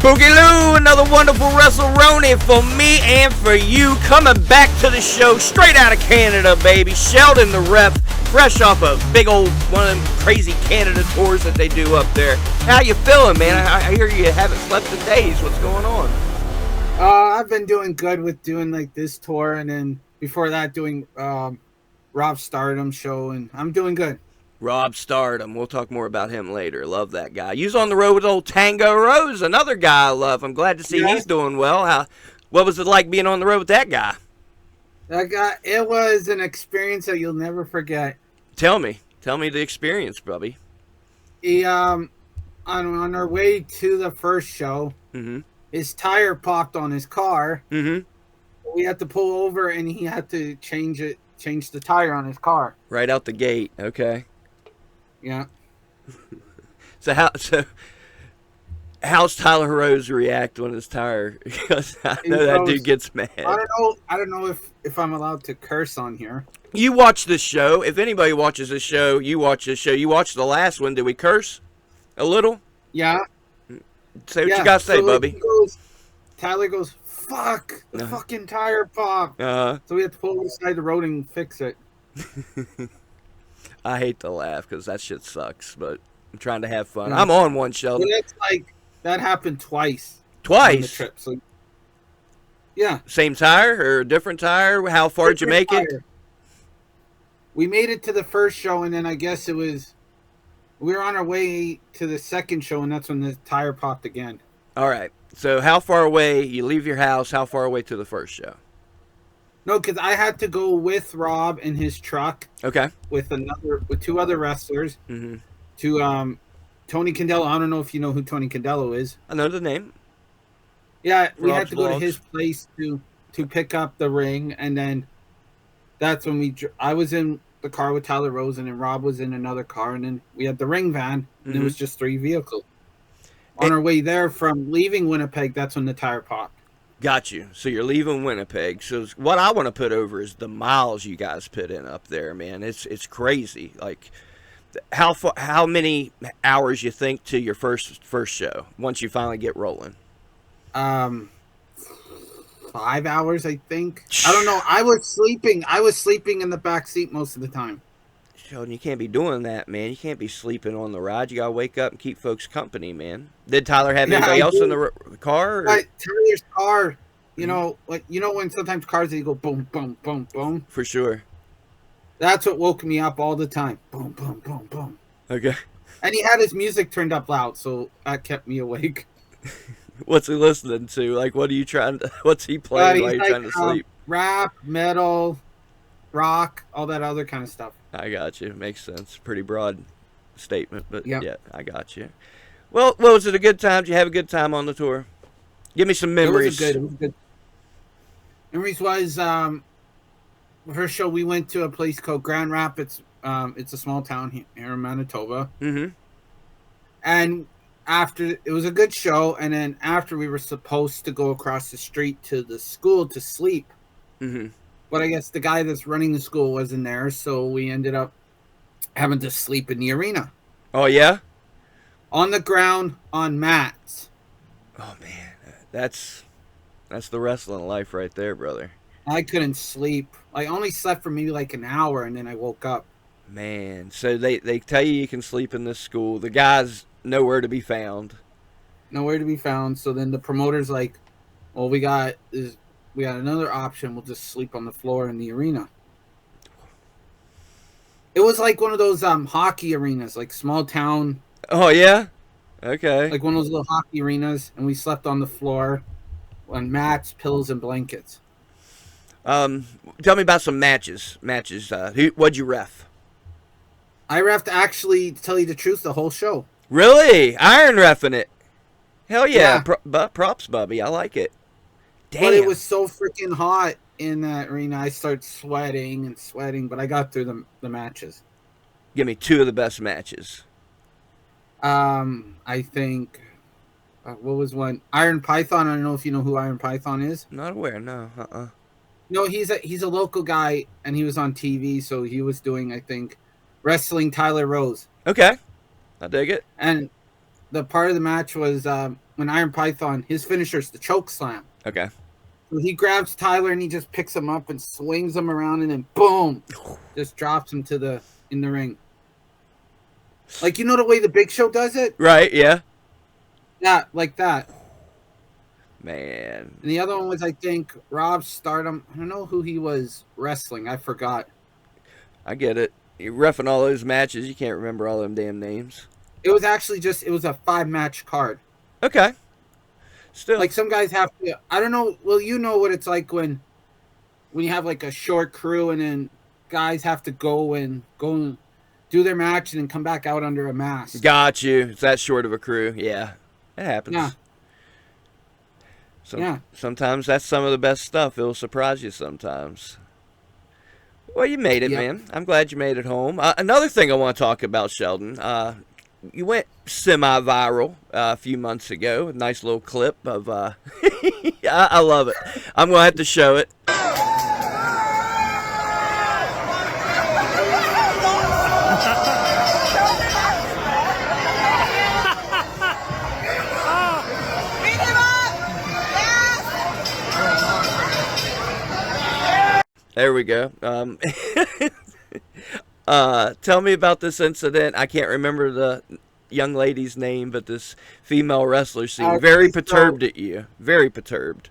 Boogie-Loo, another wonderful WrestleRoni for me and for you. Coming back to the show straight out of Canada, baby. Sheldon The Ref, fresh off a big old one of them crazy Canada tours that they do up there. How you feeling, man? I hear you haven't slept in days. What's going on? I've been doing good with doing like this tour, and then before that doing Rob Stardom show, and I'm doing good. Rob Stardom. We'll talk more about him later. Love that guy. He was on the road with old Tango Rose, another guy I love. I'm glad to see he's doing well. What was it like being on the road with that guy? It was an experience that you'll never forget. Tell me the experience, Bubby. He on our way to the first show, his tire popped on his car. We had to pull over, and he had to change the tire on his car. Right out the gate. Okay. Yeah. How's Tyler Rose react when his tire? Because I know that dude gets mad. I don't know if I'm allowed to curse on here. You watch this show. If anybody watches this show, you watch this show. You watched the last one. Did we curse a little? Yeah. Say what you got to say, Bubby. Tyler goes, fuck, the fucking tire popped. So we have to pull aside the road and fix it. I hate to laugh because that shit sucks, but I'm trying to have fun. I'm on one, Sheldon. But it's like, that happened twice. Twice? On the trip, so, yeah. Same tire or a different tire? How far did you make it? We made it to the first show, and then I guess we were on our way to the second show, and that's when the tire popped again. All right. So how far away, you leave your house, how far away to the first show? No, because I had to go with Rob in his truck. Okay. With two other wrestlers. To Tony Condello. I don't know if you know who Tony Condello is. I know the name. Yeah, we had to go to his place to pick up the ring, and then that's when I was in the car with Tyler Rose, and then Rob was in another car, and then we had the ring van, and it was just 3 vehicles. On our way there from leaving Winnipeg, that's when the tire popped. Got you. So you're leaving Winnipeg. So what I want to put over is the miles you guys put in up there, man. It's crazy. Like how many hours you think to your first show once you finally get rolling? 5 hours, I think. I don't know. I was sleeping in the back seat most of the time. Sheldon, you can't be doing that, man. You can't be sleeping on the ride. You gotta wake up and keep folks company, man. Did Tyler have anybody else in the car? Tyler's car, when sometimes cars they go boom, boom, boom, boom. For sure. That's what woke me up all the time. Boom, boom, boom, boom. Okay. And he had his music turned up loud, so that kept me awake. What's he listening to? Like, what's he playing while you're trying to sleep? Rap, metal, rock, all that other kind of stuff. I got you. Makes sense. Pretty broad statement, but yeah, I got you. Well, was it a good time? Did you have a good time on the tour? Give me some memories. It was good. Memories was first show we went to a place called Grand Rapids. It's a small town here in Manitoba. And after it was a good show, and then after we were supposed to go across the street to the school to sleep. But I guess the guy that's running the school wasn't there, so we ended up having to sleep in the arena. Oh, yeah? On the ground, on mats. Oh, man. That's the wrestling life right there, brother. I couldn't sleep. I only slept for maybe like an hour, and then I woke up. Man, so they tell you can sleep in this school. The guy's nowhere to be found. Nowhere to be found. So then the promoter's like, well, we got another option. We'll just sleep on the floor in the arena. It was like one of those hockey arenas, like small town. Oh, yeah? Okay. Like one of those little hockey arenas, and we slept on the floor on mats, pillows, and blankets. Tell me about some matches. What'd you ref? I refed, actually, to tell you the truth, the whole show. Really? Iron reffing it. Hell yeah. Props, Bubby. I like it. Damn. But it was so freaking hot in that arena. I started sweating, but I got through the matches. Give me 2 of the best matches. I think, what was one? Iron Python. I don't know if you know who Iron Python is. Not aware, no. No, he's a local guy, and he was on TV, so he was doing, I think, wrestling Tyler Rose. Okay. I dig it. And the part of the match was when Iron Python, his finisher is the choke slam. Okay. So he grabs Tyler and he just picks him up and swings him around and then boom, just drops him in the ring. Like, you know the way the Big Show does it? Right, yeah. Yeah, like that. Man. And the other one was, I think, Rob Stardom. I don't know who he was wrestling. I forgot. I get it. You're reffing all those matches. You can't remember all them damn names. It was actually just, it was a 5-match card. Okay. Still. Like, some guys have to, I don't know. Well, you know what it's like when you have, like, a short crew and then guys have to go and do their match and then come back out under a mask. Got you. It's that short of a crew. Yeah. It happens. Yeah. Sometimes that's some of the best stuff. It'll surprise you sometimes. Well, you made it, man. I'm glad you made it home. Another thing I want to talk about, Sheldon. You went semi-viral a few months ago. A nice little clip of... I love it. I'm going to have to show it. There we go. Tell me about this incident. I can't remember the young lady's name, but this female wrestler seemed very perturbed at you. Very perturbed.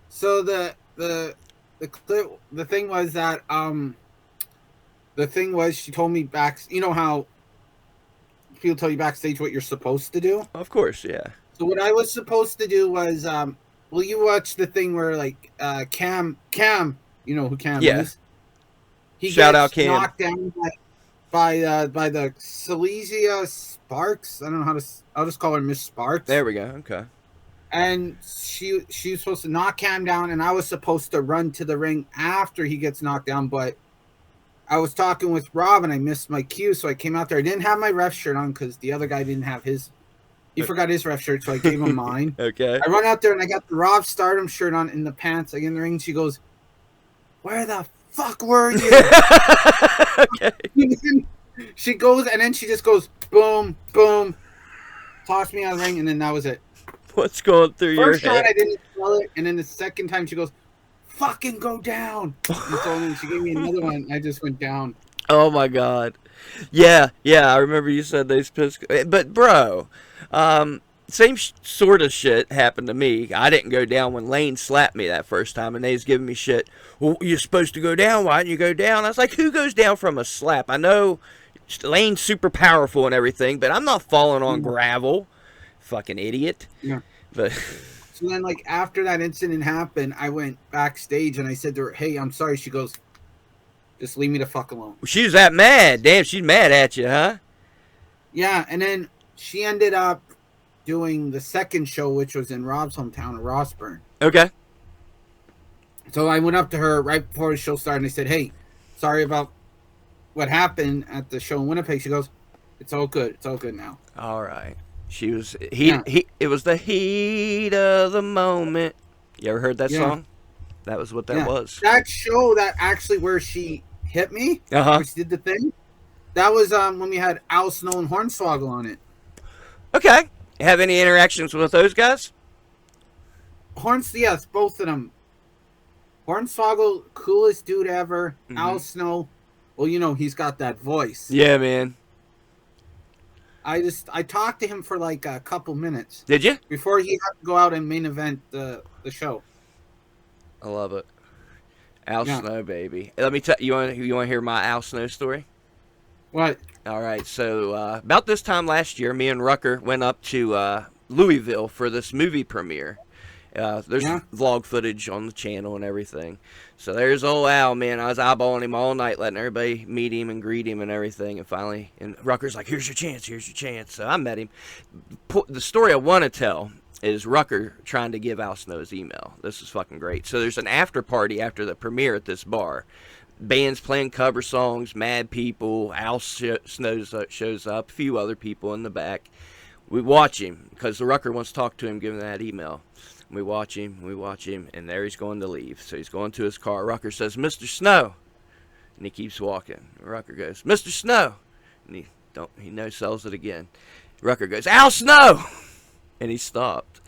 So the thing was that she told me you know how people tell you backstage what you're supposed to do? Of course, yeah. So what I was supposed to do was well, you watch the thing where like Cam, you know who Cam is? He Shout gets out Cam. knocked down by the Silesia Sparks. I don't know how to. I'll just call her Miss Sparks. There we go. Okay. And she was supposed to knock Cam down, and I was supposed to run to the ring after he gets knocked down. But I was talking with Rob, and I missed my cue, so I came out there. I didn't have my ref shirt on because the other guy didn't have his. He forgot his ref shirt, so I gave him mine. Okay. I run out there, and I got the Rob Stardom shirt on in the pants. I get in the ring, and she goes, "Where the fuck were you?" Okay. She goes, and then she just goes, boom, boom, tossed me out of the ring, and then that was it. What's going through your head? First shot, I didn't smell it, and then the second time, she goes, "Fucking go down." And so then she gave me another one, and I just went down. Oh my god. Yeah, I remember you said they pissed. But bro, same sort of shit happened to me. I didn't go down when Lane slapped me that first time, and they was giving me shit. Well, you're supposed to go down. Why didn't you go down? I was like, who goes down from a slap? I know Lane's super powerful and everything, but I'm not falling on gravel. Fucking idiot. Yeah. But so then, like, after that incident happened, I went backstage and I said to her, "Hey, I'm sorry." She goes, "Just leave me the fuck alone." she was that mad. Damn, she's mad at you, huh? Yeah, and then she ended up doing the second show, which was in Rob's hometown of Rossburn. Okay. So I went up to her right before the show started and I said, "Hey, sorry about what happened at the show in Winnipeg." She goes, "It's all good. It's all good now." All right. She was it was the heat of the moment. You ever heard that song? That was what that was. That show, that actually where she hit me, where she did the thing, that was when we had Al Snow and Hornswoggle on it. Okay. Have any interactions with those guys? Yes, both of them. Hornswoggle, coolest dude ever. Mm-hmm. Al Snow, well, you know, he's got that voice. Yeah, man. I talked to him for like a couple minutes. Did you? Before he had to go out and main event the show. I love it. Al Snow, baby. Let me tell you. You want to hear my Al Snow story? What? All right. So about this time last year, me and Rucker went up to Louisville for this movie premiere. There's vlog footage on the channel and everything. So there's old Al, man. I was eyeballing him all night, letting everybody meet him and greet him and everything. And finally, Rucker's like, here's your chance. So I met him. The story I want to tell is Rucker trying to give Al Snow his email. This is fucking great. So there's an after party after the premiere at this bar. Bands playing cover songs, mad people. Al Snow shows up, a few other people in the back. We watch him because the Rucker wants to talk to him, give him that email. We watch him, and there he's going to leave. So he's going to his car. Rucker says, "Mr. Snow," and he keeps walking. Rucker goes, "Mr. Snow," and he no sells it again. Rucker goes, "Al Snow," and he stopped.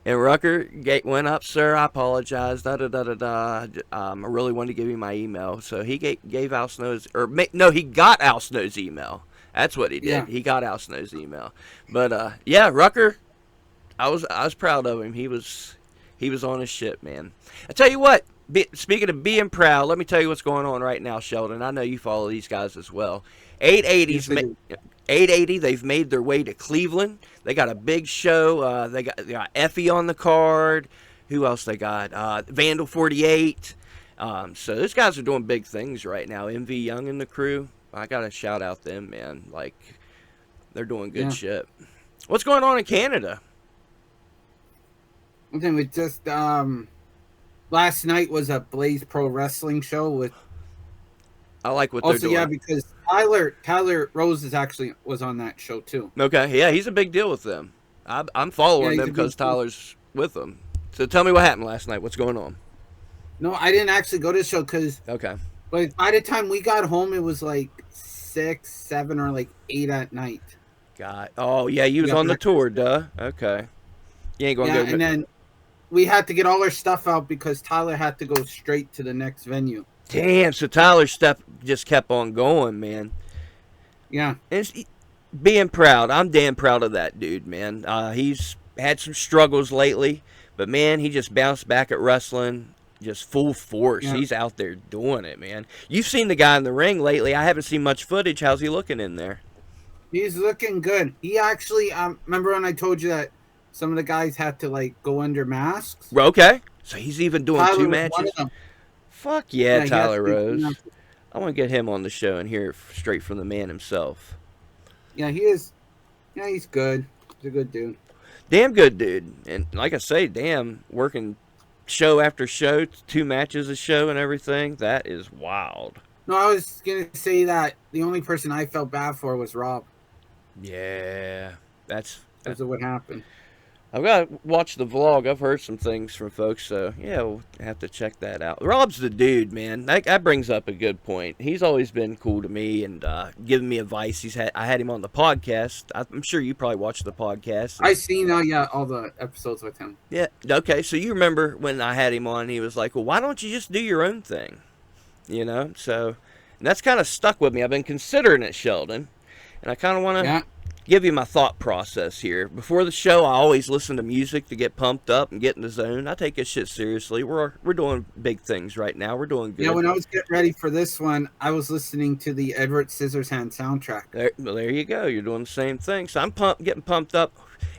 And Rucker went up, sir, I apologize, da-da-da-da-da. I really wanted to give you my email. So he gave Al Snow's, no, he got Al Snow's email. That's what he did. Yeah. He got Al Snow's email. But, yeah, Rucker, I was proud of him. He was on his shit, man. I tell you what, speaking of being proud, let me tell you what's going on right now, Sheldon. I know you follow these guys as well. 880, they've made their way to Cleveland. They got a big show. They got Effie on the card. Who else they got? Vandal 48. So those guys are doing big things right now. MV Young and the crew. I got to shout out them, man. Like, they're doing good shit. What's going on in Canada? Okay, we just last night was a Blaze Pro Wrestling show with. I like what they're doing. Also, yeah, because Tyler Rose was on that show too. Okay, yeah, he's a big deal with them. I'm following them because Tyler's with them. So tell me what happened last night. What's going on? No, I didn't actually go to the show because. Okay. But by the time we got home, it was like 6, 7, or like 8 at night. Oh yeah, you was on the tour, duh. Okay. You ain't gonna go. And then we had to get all our stuff out because Tyler had to go straight to the next venue. Damn, so Tyler's stuff just kept on going, man. Yeah. And being proud. I'm damn proud of that dude, man. He's had some struggles lately, but, man, he just bounced back at wrestling just full force. Yeah. He's out there doing it, man. You've seen the guy in the ring lately. I haven't seen much footage. How's he looking in there? He's looking good. He actually, remember when I told you that some of the guys had to, like, go under masks? Okay. So he's even doing Tyler 2 matches? Fuck yeah, Tyler Rose. I want to get him on the show and hear it straight from the man himself. Yeah, he is. Yeah, he's good. He's a good dude. Damn good dude. And like I say, damn, working show after show, 2 matches a show and everything. That is wild. No, I was going to say that the only person I felt bad for was Rob. Yeah, that's because of what happened. I've got to watch the vlog. I've heard some things from folks, so yeah, we'll have to check that out. Rob's the dude, man. That brings up a good point. He's always been cool to me and giving me advice. I had him on the podcast. I'm sure you probably watched the podcast. I seen all the episodes with him. Yeah. Okay. So you remember when I had him on? He was like, "Well, why don't you just do your own thing?" You know. So and that's kind of stuck with me. I've been considering it, Sheldon, and I kind of want to. Give you my thought process here. Before the show, I always listen to music to get pumped up and get in the zone. I take this shit seriously. We're doing big things right now. We're doing good. Yeah, when I was getting ready for this one, I was listening to the Edward Scissorhands soundtrack. There you go. You're doing the same thing. So I'm getting pumped up.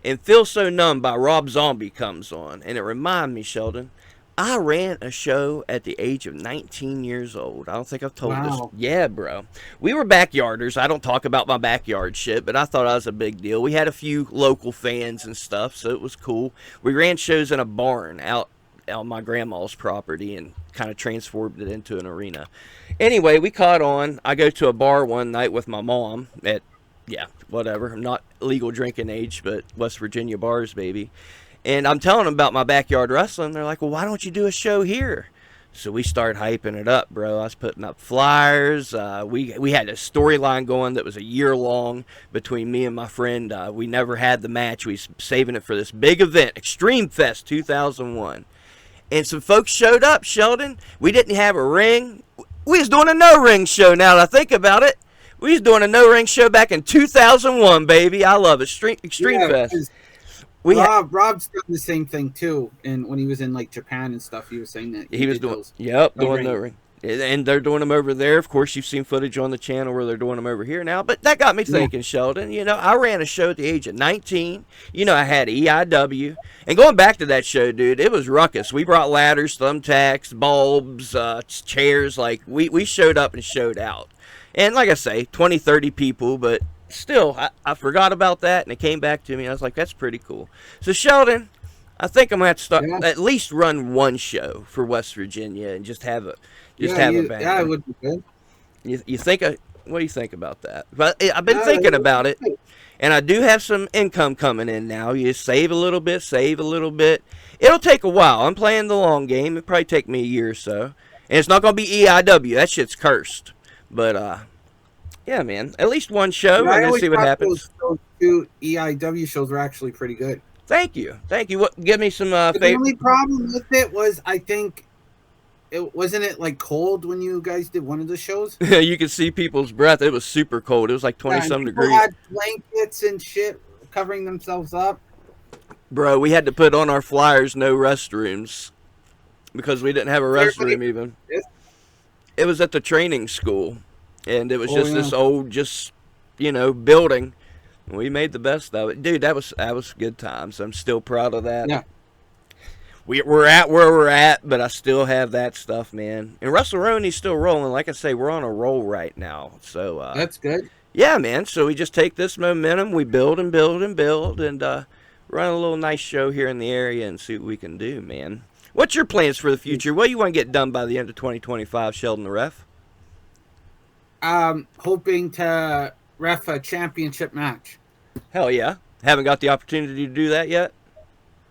And Feel So Numb by Rob Zombie comes on. And it reminded me, Sheldon, I ran a show at the age of 19 years old. I don't think I've told this. Yeah, bro. We were backyarders. I don't talk about my backyard shit, but I thought I was a big deal. We had a few local fans and stuff, so it was cool. We ran shows in a barn out on my grandma's property and kind of transformed it into an arena. Anyway, we caught on. I go to a bar one night with my mom at, whatever. I'm not legal drinking age, but West Virginia bars, baby. And I'm telling them about my backyard wrestling. They're like, well, why don't you do a show here? So we started hyping it up, bro. I was putting up flyers. We had a storyline going that was a year long between me and my friend. We never had the match. We was saving it for this big event, Extreme Fest 2001. And some folks showed up, Sheldon. We didn't have a ring. We was doing a no-ring show now that I think about it. We was doing a no-ring show back in 2001, baby. I love it. Extreme Fest. Rob's done the same thing too, and when he was in like Japan and stuff, he was saying that he was doing doing no ring, and they're doing them over there. Of course, you've seen footage on the channel where they're doing them over here now. But that got me thinking, Sheldon. You know, I ran a show at the age of 19. You know, I had EIW, and going back to that show, dude, it was ruckus. We brought ladders, thumbtacks, bulbs, chairs. Like we showed up and showed out, and like I say, 20, 30 people, but. Still, I forgot about that, and it came back to me. I was like, that's pretty cool. So, Sheldon, I think I'm going to have to start at least run one show for West Virginia and just have a band. Yeah, it would be good. You think? What do you think about that? But I've been thinking about it, and I do have some income coming in now. You save a little bit. It'll take a while. I'm playing the long game. It'll probably take me a year or so. And it's not going to be EIW. That shit's cursed. But, yeah, man. At least one show. I'm going to see what happens. Those 2 EIW shows were actually pretty good. Thank you. What? Give me some The only problem with it was, I think, wasn't it like cold when you guys did one of the shows? You could see people's breath. It was super cold. It was like 20 Yeah, and some people degrees. had blankets and shit covering themselves up. Bro, we had to put on our flyers no restrooms because we didn't have a restroom even. It was at the training school, and it was this old, building. We made the best of it, dude. That was good times. I'm still proud of that. Yeah, we're at where we're at, but I still have that stuff, man. And WrestleRoni's still rolling. Like I say, we're on a roll right now. So that's good. Yeah, man. So we just take this momentum, we build and build and build, and run a little nice show here in the area and see what we can do, man. What's your plans for the future? What do you want to get done by the end of 2025, Sheldon the Ref? Hoping to ref a championship match. Hell yeah. Haven't got the opportunity to do that yet?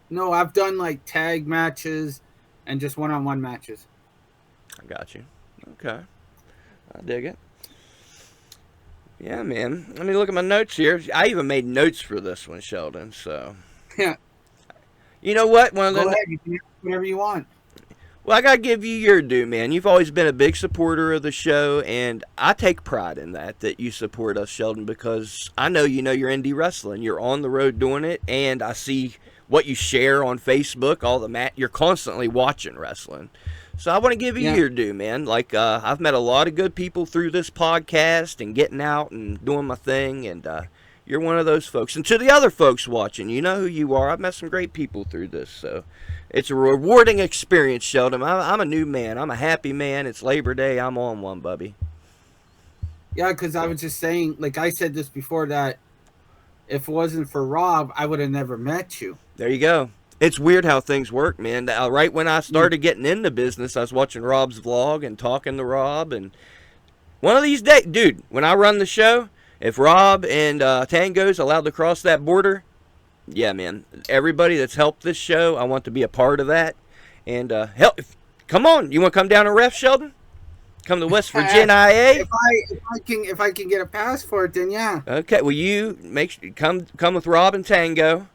No, I've done like tag matches and just one-on-one matches. I got you. Okay. I dig it. Yeah, man. Let me look at my notes here. I even made notes for this one, Sheldon, so. Yeah. You know what? Go ahead. You can do whatever you want. Well, I got to give you your due, man. You've always been a big supporter of the show, and I take pride in that you support us, Sheldon, because I know you know your indie wrestling. You're on the road doing it, and I see what you share on Facebook, you're constantly watching wrestling. So I want to give you your due, man. Like, I've met a lot of good people through this podcast and getting out and doing my thing, and you're one of those folks. And to the other folks watching, you know who you are. I've met some great people through this, so it's a rewarding experience, Sheldon. I'm a new man. I'm a happy man. It's Labor Day. I'm on one, Bubby. Yeah, because I was just saying, like I said this before, that if it wasn't for Rob, I would have never met you. There you go. It's weird how things work, man. Right when I started getting into business, I was watching Rob's vlog and talking to Rob. And one of these days, dude, when I run the show, if Rob and Tango's allowed to cross that border, yeah, man. Everybody that's helped this show, I want to be a part of that. And come on, you want to come down and ref, Sheldon? Come to West Virginia, IA. If I can get a passport, then yeah. Okay, well you come with Rob and Tango.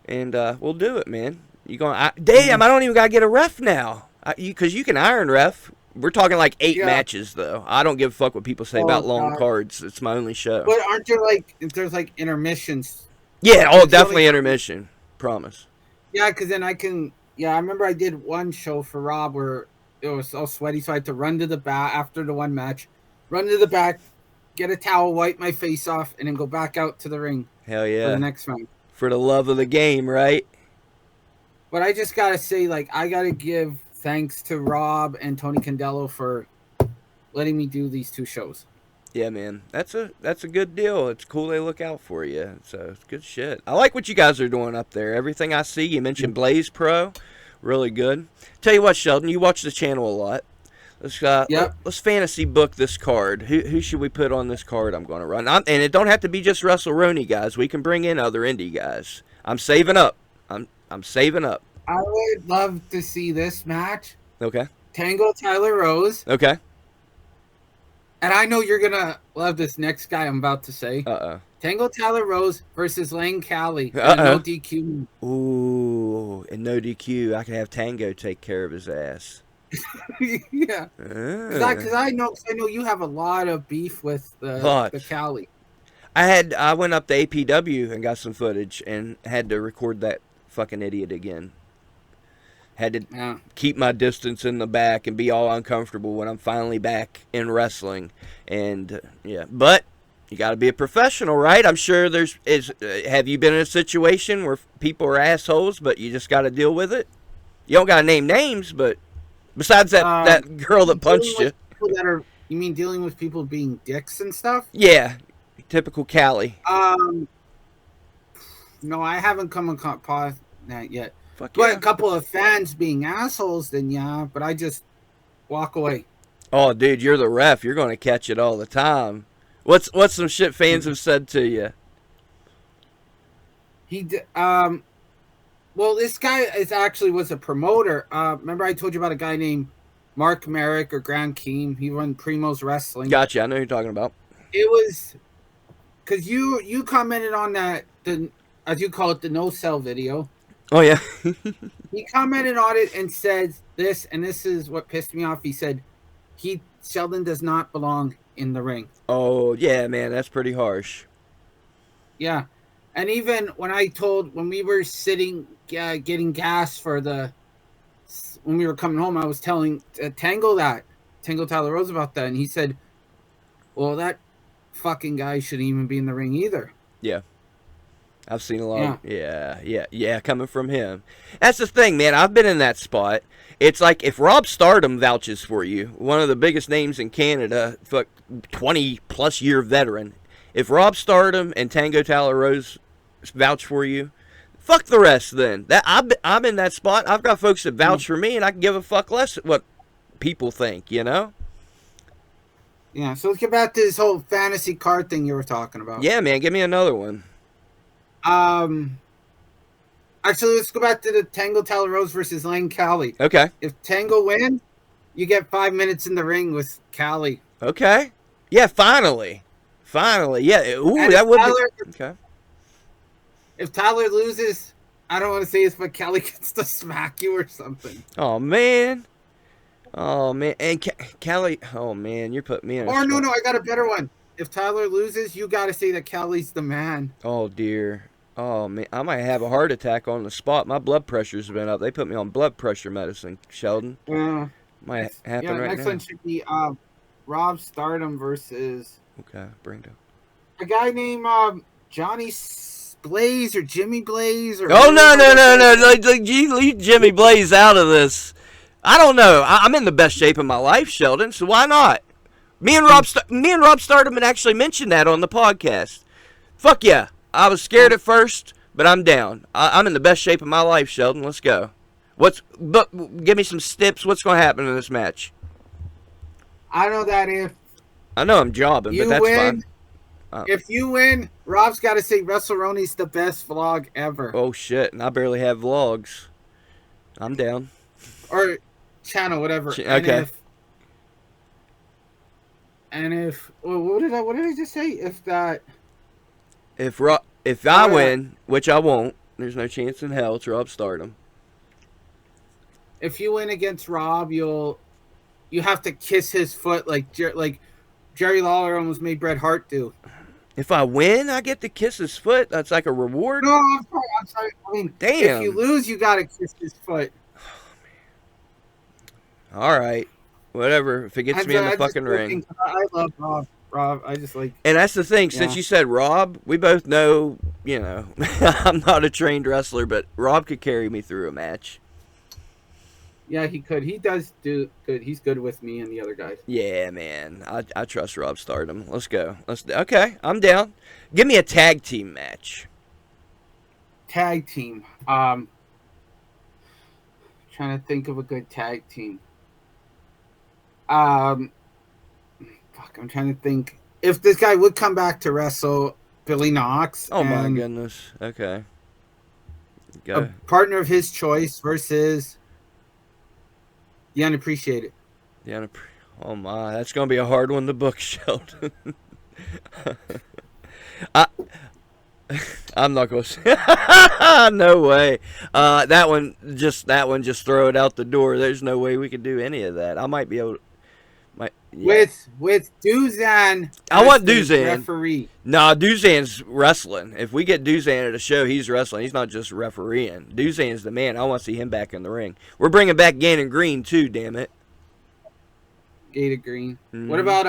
And we'll do it, man. You going? Damn! I don't even gotta get a ref now. Because you can iron ref. We're talking like 8 matches, though. I don't give a fuck what people say about long cards. It's my only show. But aren't there's like intermissions? Yeah, definitely intermission. Promise. Yeah, because then I can. Yeah, I remember I did one show for Rob where it was so sweaty, so I had to run to the back after the one match, run to the back, get a towel, wipe my face off, and then go back out to the ring. Hell yeah! For the next match. For the love of the game, right? But I just gotta say, like, I gotta give thanks to Rob and Tony Condello for letting me do these 2 shows. Yeah, man, that's a good deal. It's cool they look out for you. So it's good shit. I like what you guys are doing up there. Everything I see, you mentioned Blaze Pro, really good. Tell you what, Sheldon, you watch the channel a lot. Let's fantasy book this card. Who should we put on this card I'm going to run? And it don't have to be just WrestleRoni guys. We can bring in other indie guys. I'm saving up. I'm saving up. I would love to see this match. Okay. Tango Tyler Rose. Okay. And I know you're going to love this next guy I'm about to say. Tango Tyler Rose versus Lane Cali. No DQ. Ooh, and no DQ. I can have Tango take care of his ass. Yeah, because I know you have a lot of beef with the Cali. I went up to APW and got some footage and had to record that fucking idiot again. Had to keep my distance in the back and be all uncomfortable when I'm finally back in wrestling. And but you got to be a professional, right? I'm sure have you been in a situation where people are assholes, but you just got to deal with it? You don't got to name names, but besides that girl that punched you. You mean dealing with people being dicks and stuff? Yeah, typical Cali. No, I haven't come across that yet. Fuck but yeah. A couple of fans being assholes, then yeah. But I just walk away. Oh, dude, you're the ref. You're going to catch it all the time. What's some shit fans have said to you? Well, this guy was a promoter. Remember I told you about a guy named Mark Merrick or Grand Keem? He run Primo's Wrestling. Gotcha. I know who you're talking about. It was because you commented on that as you call it, the no-sell video. Oh, yeah. He commented on it and said this, and this is what pissed me off. He said, Sheldon does not belong in the ring. Oh, yeah, man, that's pretty harsh. Yeah. And even when we were sitting getting gas when we were coming home, I was telling Tango Tyler Rose about that, and he said, well, that fucking guy shouldn't even be in the ring either. Yeah. I've seen a lot. Yeah, coming from him. That's the thing, man. I've been in that spot. It's like if Rob Stardom vouches for you, one of the biggest names in Canada, 20-plus year veteran. If Rob Stardom and Tango Tyler Rose vouch for you, fuck the rest then. I'm in that spot. I've got folks that vouch for me, and I can give a fuck less what people think, you know? Yeah, so let's get back to this whole fantasy card thing you were talking about. Yeah, man, give me another one. Actually, let's go back to the Tango Tyler Rose versus Lane Callie. Okay. If Tango wins, you get 5 minutes in the ring with Callie. Okay. Yeah, finally. Yeah. Ooh, and that would be... Okay. If Tyler loses, I don't want to say this, but Callie gets to smack you or something. Oh, man. And Callie... Oh, man, you're putting me in a spot. No, I got a better one. If Tyler loses, you got to say that Callie's the man. Oh, dear. Oh, man, I might have a heart attack on the spot. My blood pressure's been up. They put me on blood pressure medicine, Sheldon. Might happen right now. Next one should be Rob Stardom versus... Okay, bring it up. A guy named Johnny Blaze or Jimmy Blaze. Or no. Leave Jimmy Blaze out of this. I don't know. I'm in the best shape of my life, Sheldon, so why not? Me and Rob Stardom had actually mentioned that on the podcast. Fuck yeah. I was scared at first, but I'm down. I'm in the best shape of my life, Sheldon. Let's go. Give me some tips. What's going to happen in this match? I know that I know I'm jobbing, but that's fine. If you win, Rob's got to say WrestleRoni's the best vlog ever. Oh, shit. And I barely have vlogs. I'm down. Or channel, whatever. Okay. What did I just say? If I win, which I won't, there's no chance in hell it's Rob Stardom. If you win against Rob, you have to kiss his foot like Jerry Lawler almost made Bret Hart do. If I win, I get to kiss his foot. That's like a reward. No, I'm sorry. I mean, damn. If you lose, you gotta kiss his foot. All right, whatever. If it gets me in the fucking ring. I love Rob. I just like. And that's the thing. Since you said Rob, we both know. You know, I'm not a trained wrestler, but Rob could carry me through a match. Yeah, he could. He does do good. He's good with me and the other guys. Yeah, man. I trust Rob Stardom. Let's go. Okay, I'm down. Give me a tag team match. Tag team. Trying to think of a good tag team. I'm trying to think. If this guy would come back to wrestle Billy Knox. Oh, my goodness. Okay. Go. A partner of his choice versus... The Unappreciated. Oh my, that's gonna be a hard one to book, Sheldon. I'm not gonna say. No way. That one, just throw it out the door. There's no way we could do any of that. I might be able to. With Duzan. I want Duzan. Referee. Nah, Duzan's wrestling. If we get Duzan at a show, he's wrestling. He's not just refereeing. Duzan's the man. I want to see him back in the ring. We're bringing back Gannon Green too. Damn it. Gator Green. Mm-hmm. What about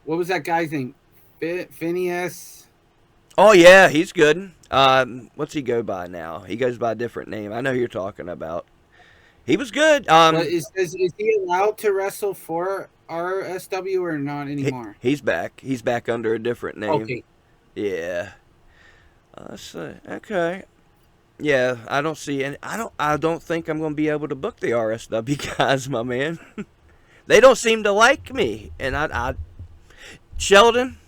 what was that guy's name? Phineas. Oh yeah, he's good. What's he go by now? He goes by a different name. I know who you're talking about. He was good. Is he allowed to wrestle for RSW or not anymore? He's back. He's back under a different name. Okay. Yeah. Okay. Yeah, I don't see any. I don't think I'm going to be able to book the RSW guys, my man. They don't seem to like me, and Sheldon.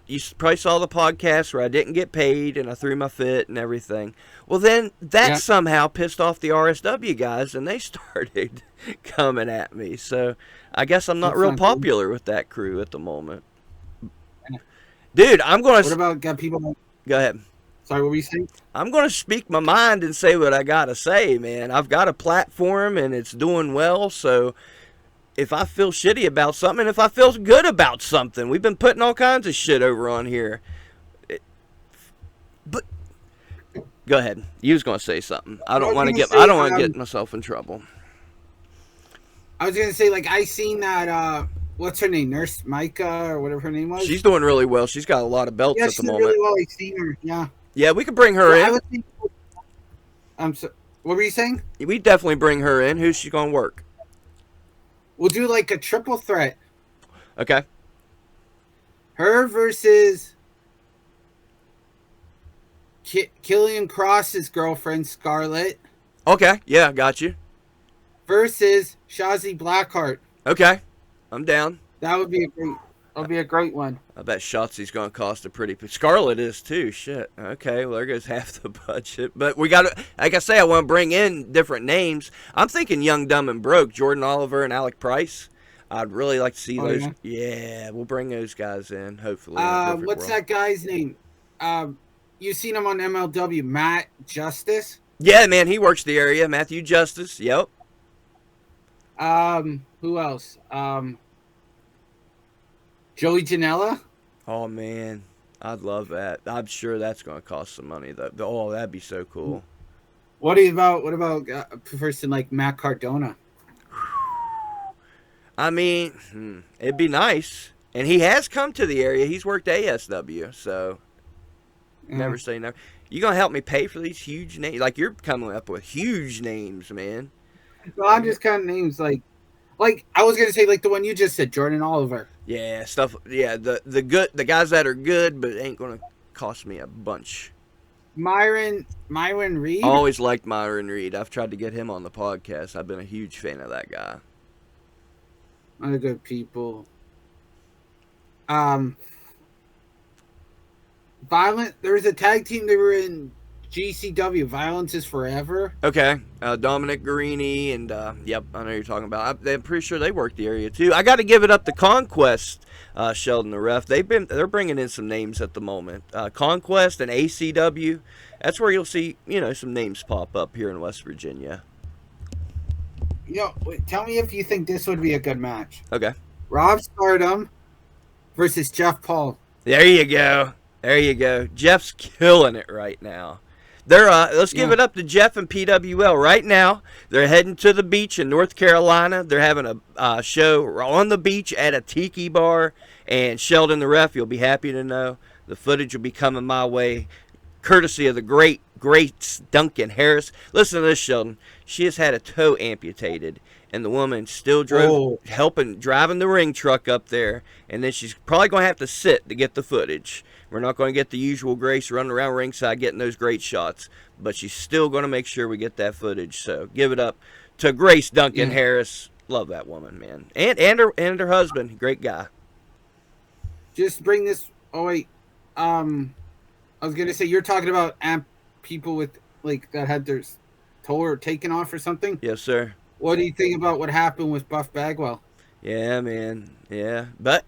You probably saw the podcast where I didn't get paid and I threw my fit and everything. Well, then that somehow pissed off the RSW guys and they started coming at me. So I guess I'm not real popular with that crew at the moment. Dude, I'm going to... What about got people... Go ahead. Sorry, what were you saying? I'm going to speak my mind and say what I got to say, man. I've got a platform and it's doing well, so if I feel shitty about something and if I feel good about something, we've been putting all kinds of shit over on here. But go ahead. You was going to say something. I don't want to get myself in trouble. I was going to say, like, I seen that, what's her name? Nurse Micah or whatever her name was? She's doing really well. She's got a lot of belts at the moment. Yeah, she's doing really well. I've seen her, yeah. Yeah, we could bring her in. What were you saying? We definitely bring her in. Who's she going to work? We'll do like a triple threat. Okay. Her versus Killian Cross's girlfriend, Scarlett. Okay, yeah, got you. Versus Shazzy Blackheart. Okay, I'm down. That would be a great one. I bet Shotzi's going to cost a pretty... Scarlett is too. Shit. Okay, well, there goes half the budget. But we got to... Like I say, I want to bring in different names. I'm thinking Young, Dumb, and Broke. Jordan Oliver and Alec Price. I'd really like to see those. Yeah, we'll bring those guys in, hopefully. What's that guy's name? You seen him on MLW. Matt Justice? Yeah, man, he works the area. Matthew Justice. Yep. Who else? Joey Janela? Oh, man. I'd love that. I'm sure that's going to cost some money, though. Oh, that'd be so cool. What about a person like Matt Cardona? I mean, it'd be nice. And he has come to the area. He's worked ASW, so never say never. You going to help me pay for these huge names? Like, you're coming up with huge names, man. Well, I'm just kind of names like I was going to say, like the one you just said, Jordan Oliver. Yeah, stuff. Yeah, the guys that are good, but ain't going to cost me a bunch. Myron Reed? I always liked Myron Reed. I've tried to get him on the podcast. I've been a huge fan of that guy. Other good people. Violent. There was a tag team. They were in GCW. Violence is Forever. Okay. Dominic Guarini and yep, I know who you're talking about. I'm pretty sure they work the area too. I got to give it up to Conquest. Sheldon the Ref. They're bringing in some names at the moment. Conquest and ACW. That's where you'll see some names pop up here in West Virginia. Tell me if you think this would be a good match. Okay. Rob Stardom versus Jeff Paul. There you go. There you go. Jeff's killing it right now. Let's give it up to Jeff and PWL right now. They're heading to the beach in North Carolina. They're having a show on the beach at a tiki bar. And Sheldon the Ref, you'll be happy to know, the footage will be coming my way, courtesy of the great Grace Duncan Harris. Listen to this, Sheldon. She has had a toe amputated, and the woman still driving the ring truck up there, and then she's probably going to have to sit to get the footage. We're not going to get the usual Grace running around ringside getting those great shots, but she's still going to make sure we get that footage. So give it up to Grace Duncan Harris. Love that woman, man. And her husband, great guy. Just bring this. Oh wait, I was gonna say you're talking about people with that had their toe taken off or something. Yes, sir. What do you think about what happened with Buff Bagwell? Yeah, man. Yeah, but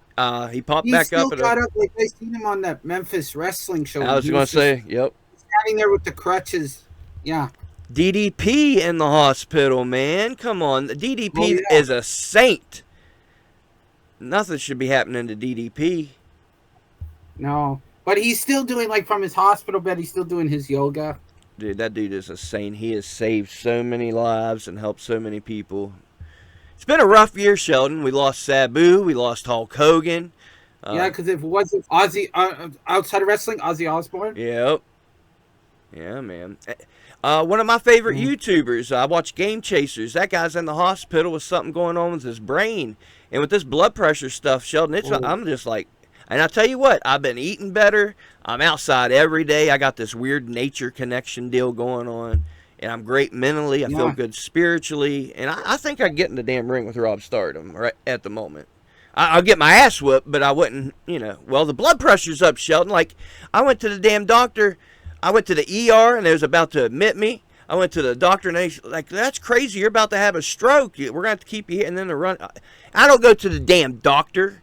he popped He's back still up. Got up. Like I seen him on that Memphis wrestling show. I was going to say, yep. Standing there with the crutches. Yeah. DDP in the hospital, man. Come on, DDP is a saint. Nothing should be happening to DDP. No, but he's still doing from his hospital bed. He's still doing his yoga. Dude, that dude is a saint. He has saved so many lives and helped so many people. It's been a rough year, Sheldon. We lost Sabu. We lost Hulk Hogan. Yeah, because if it wasn't Ozzy outside of wrestling, Ozzy Osbourne. Yep. Yeah, man. One of my favorite YouTubers, I watch Game Chasers. That guy's in the hospital with something going on with his brain. And with this blood pressure stuff, Sheldon, I'm just like... And I tell you what, I've been eating better. I'm outside every day. I got this weird nature connection deal going on. And I'm great mentally. I feel good spiritually. And I think I can get in the damn ring with Rob Stardom right at the moment. I'll get my ass whooped, but I wouldn't, Well, the blood pressure's up, Sheldon. I went to the damn doctor. I went to the ER, and they was about to admit me. I went to the doctor, and they that's crazy. You're about to have a stroke. We're going to have to keep you here. And then I don't go to the damn doctor.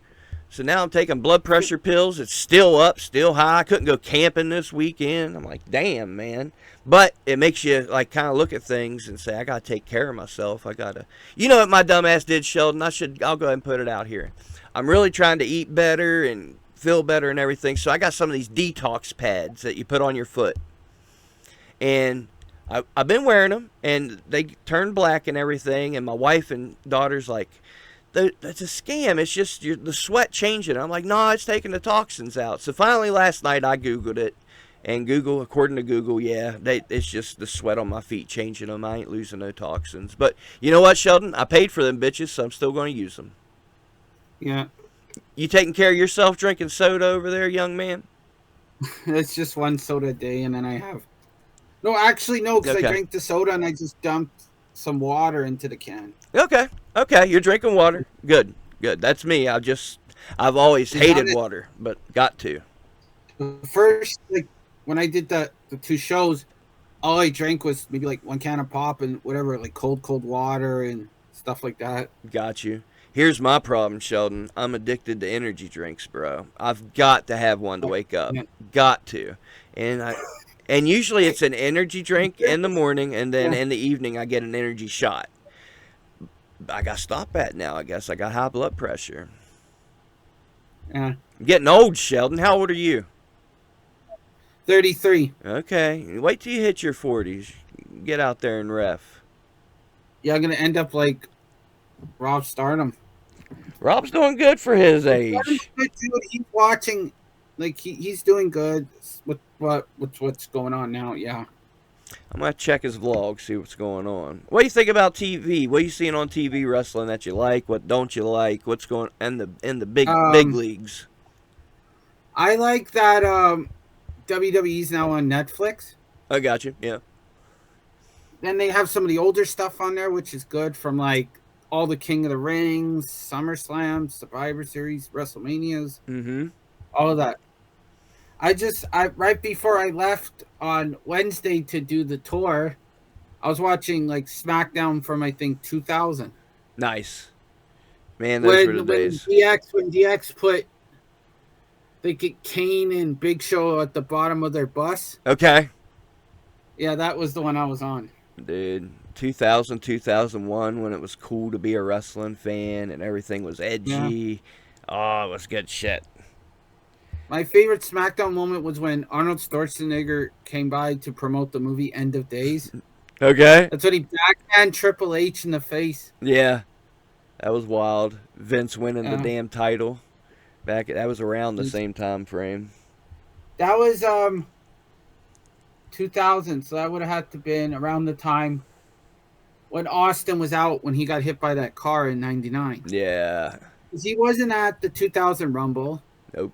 So now I'm taking blood pressure pills. It's still up, still high. I couldn't go camping this weekend. I'm like, damn, man. But it makes you like kind of look at things and say, I gotta take care of myself. I gotta, you know what my dumb ass did, Sheldon? I'll go ahead and put it out here. I'm really trying to eat better and feel better and everything. So I got some of these detox pads that you put on your foot, and I've been wearing them, and they turn black and everything. And my wife and daughter's like, that's a scam. It's just the sweat changing. I'm like, no, it's taking the toxins out. So finally last night I Googled it. And Google, according to Google, yeah, it's just the sweat on my feet changing them. I ain't losing no toxins. But you know what, Sheldon? I paid for them bitches, so I'm still going to use them. Yeah. You taking care of yourself drinking soda over there, young man? It's just one soda a day, and then I have... No, actually, no, because I drank the soda, and I just dumped some water into the can. Okay, you're drinking water. Good. That's me. I've always hated water, but got to. First, like, when I did the 2 shows, all I drank was maybe like 1 can of pop and whatever, like cold water and stuff like that. Got you. Here's my problem, Sheldon. I'm addicted to energy drinks, bro. I've got to have one to wake up. Yeah. Got to. And usually it's an energy drink in the morning, and then in the evening I get an energy shot. I got to stop that now, I guess. I got high blood pressure. Yeah. I'm getting old, Sheldon. How old are you? 33. Okay. Wait till you hit your 40s. Get out there and ref. Yeah, I'm going to end up like Rob Stardom. Rob's doing good for his age. He's watching, like, he's doing good with what's going on now, yeah. I'm going to check his vlog, see what's going on. What do you think about TV? What are you seeing on TV wrestling that you like? What don't you like? What's going in the big leagues? I like that WWE's now on Netflix. I got you, yeah. Then they have some of the older stuff on there, which is good, from like all the King of the Rings, SummerSlam, Survivor Series, WrestleManias, all of that. I right before I left on Wednesday to do the tour, I was watching like SmackDown from I think 2000. Nice, man. Those were the days. When DX put, they get Kane and Big Show at the bottom of their bus. Okay. Yeah, that was the one I was on. Dude, 2000, 2001, when it was cool to be a wrestling fan and everything was edgy. Yeah. Oh, it was good shit. My favorite SmackDown moment was when Arnold Schwarzenegger came by to promote the movie End of Days. Okay. That's when he backhand Triple H in the face. Yeah. That was wild. Vince winning the damn title. That was around the same time frame. That was 2000, so that would have had to been around the time when Austin was out when he got hit by that car in 99. Yeah. Because he wasn't at the 2000 Rumble. Nope.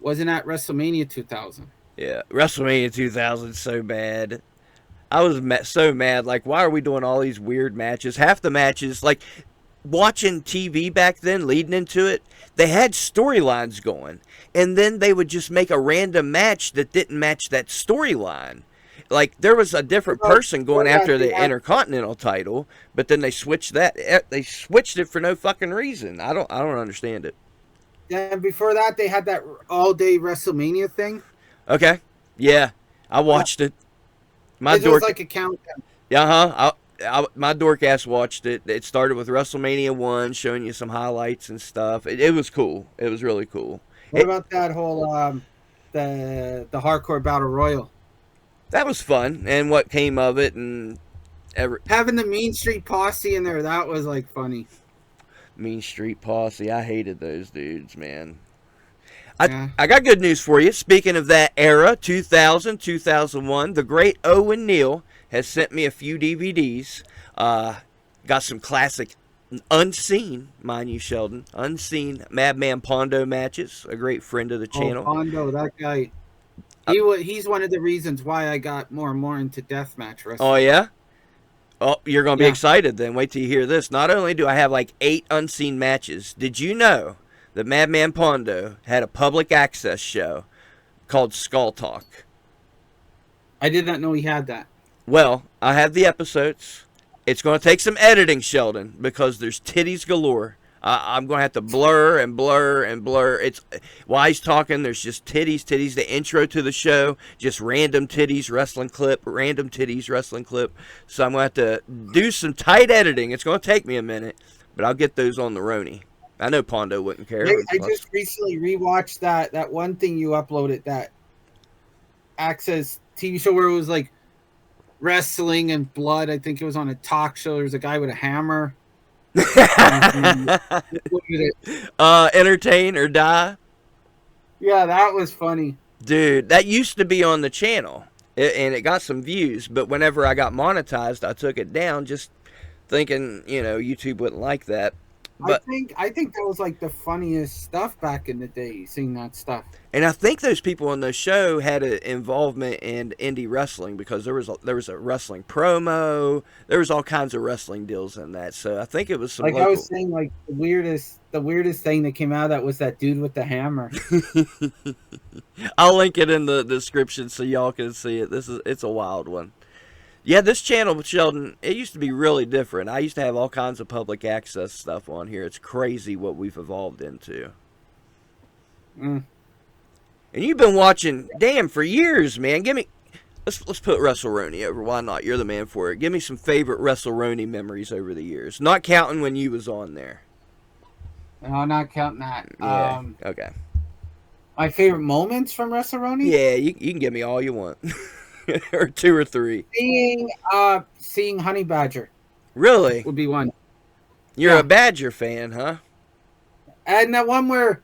Wasn't at WrestleMania 2000. Yeah, WrestleMania 2000 so bad. I was so mad. Like, why are we doing all these weird matches? Half the matches, like, watching TV back then, leading into it, they had storylines going. And then they would just make a random match that didn't match that storyline. Like, there was a different person going after the Intercontinental title, but then they switched that. They switched it for no fucking reason. I don't understand it. Yeah, before that, they had that all-day WrestleMania thing. Okay. Yeah, I watched it. It was like a countdown. Yeah, my dork ass watched it. It started with WrestleMania 1, showing you some highlights and stuff. It was cool. It was really cool. What about that whole the Hardcore Battle Royal? That was fun, and what came of it, and having the Mean Street Posse in there, that was like funny. Mean Street Posse, I hated those dudes, man. I got good news for you. Speaking of that era, 2000, 2001, the great Owen Neal has sent me a few DVDs. Got some classic unseen, mind you, Sheldon, unseen Madman Pondo matches. A great friend of the channel. Pondo, that guy. He's one of the reasons why I got more and more into deathmatch wrestling. Oh, yeah? Oh, you're going to be excited then. Wait till you hear this. Not only do I have like 8 unseen matches, did you know that Madman Pondo had a public access show called Skull Talk? I did not know he had that. Well, I have the episodes. It's going to take some editing, Sheldon, because there's titties galore. I'm going to have to blur and blur and blur. It's while he's talking, there's just titties, titties. The intro to the show, just random titties, wrestling clip, random titties, wrestling clip. So I'm going to have to do some tight editing. It's going to take me a minute, but I'll get those on the Roni. I know Pondo wouldn't care. I just recently rewatched that one thing you uploaded, that Access TV show where it was like wrestling and blood. I think it was on a talk show. There was a guy with a hammer. Entertain or Die. Yeah, that was funny. Dude, that used to be on the channel, and it got some views, but whenever I got monetized, I took it down just thinking, YouTube wouldn't like that. But I think that was like the funniest stuff back in the day, seeing that stuff. And I think those people on the show had an involvement in indie wrestling, because there was a wrestling promo, there was all kinds of wrestling deals in that. So I think it was some like local... I was saying, like the weirdest thing that came out of that was that dude with the hammer. I'll link it in the description so y'all can see it. It's a wild one. Yeah, this channel, Sheldon, it used to be really different. I used to have all kinds of public access stuff on here. It's crazy what we've evolved into. And you've been watching, damn, for years, man. Let's put WrestleRoni over. Why not? You're the man for it. Give me some favorite WrestleRoni memories over the years. Not counting when you was on there. No, not counting that. Yeah, okay. My favorite moments from WrestleRoni? Yeah, you can give me all you want. Or two or three. Seeing Honey Badger. Really? Would be one. You're a Badger fan, huh? And that one where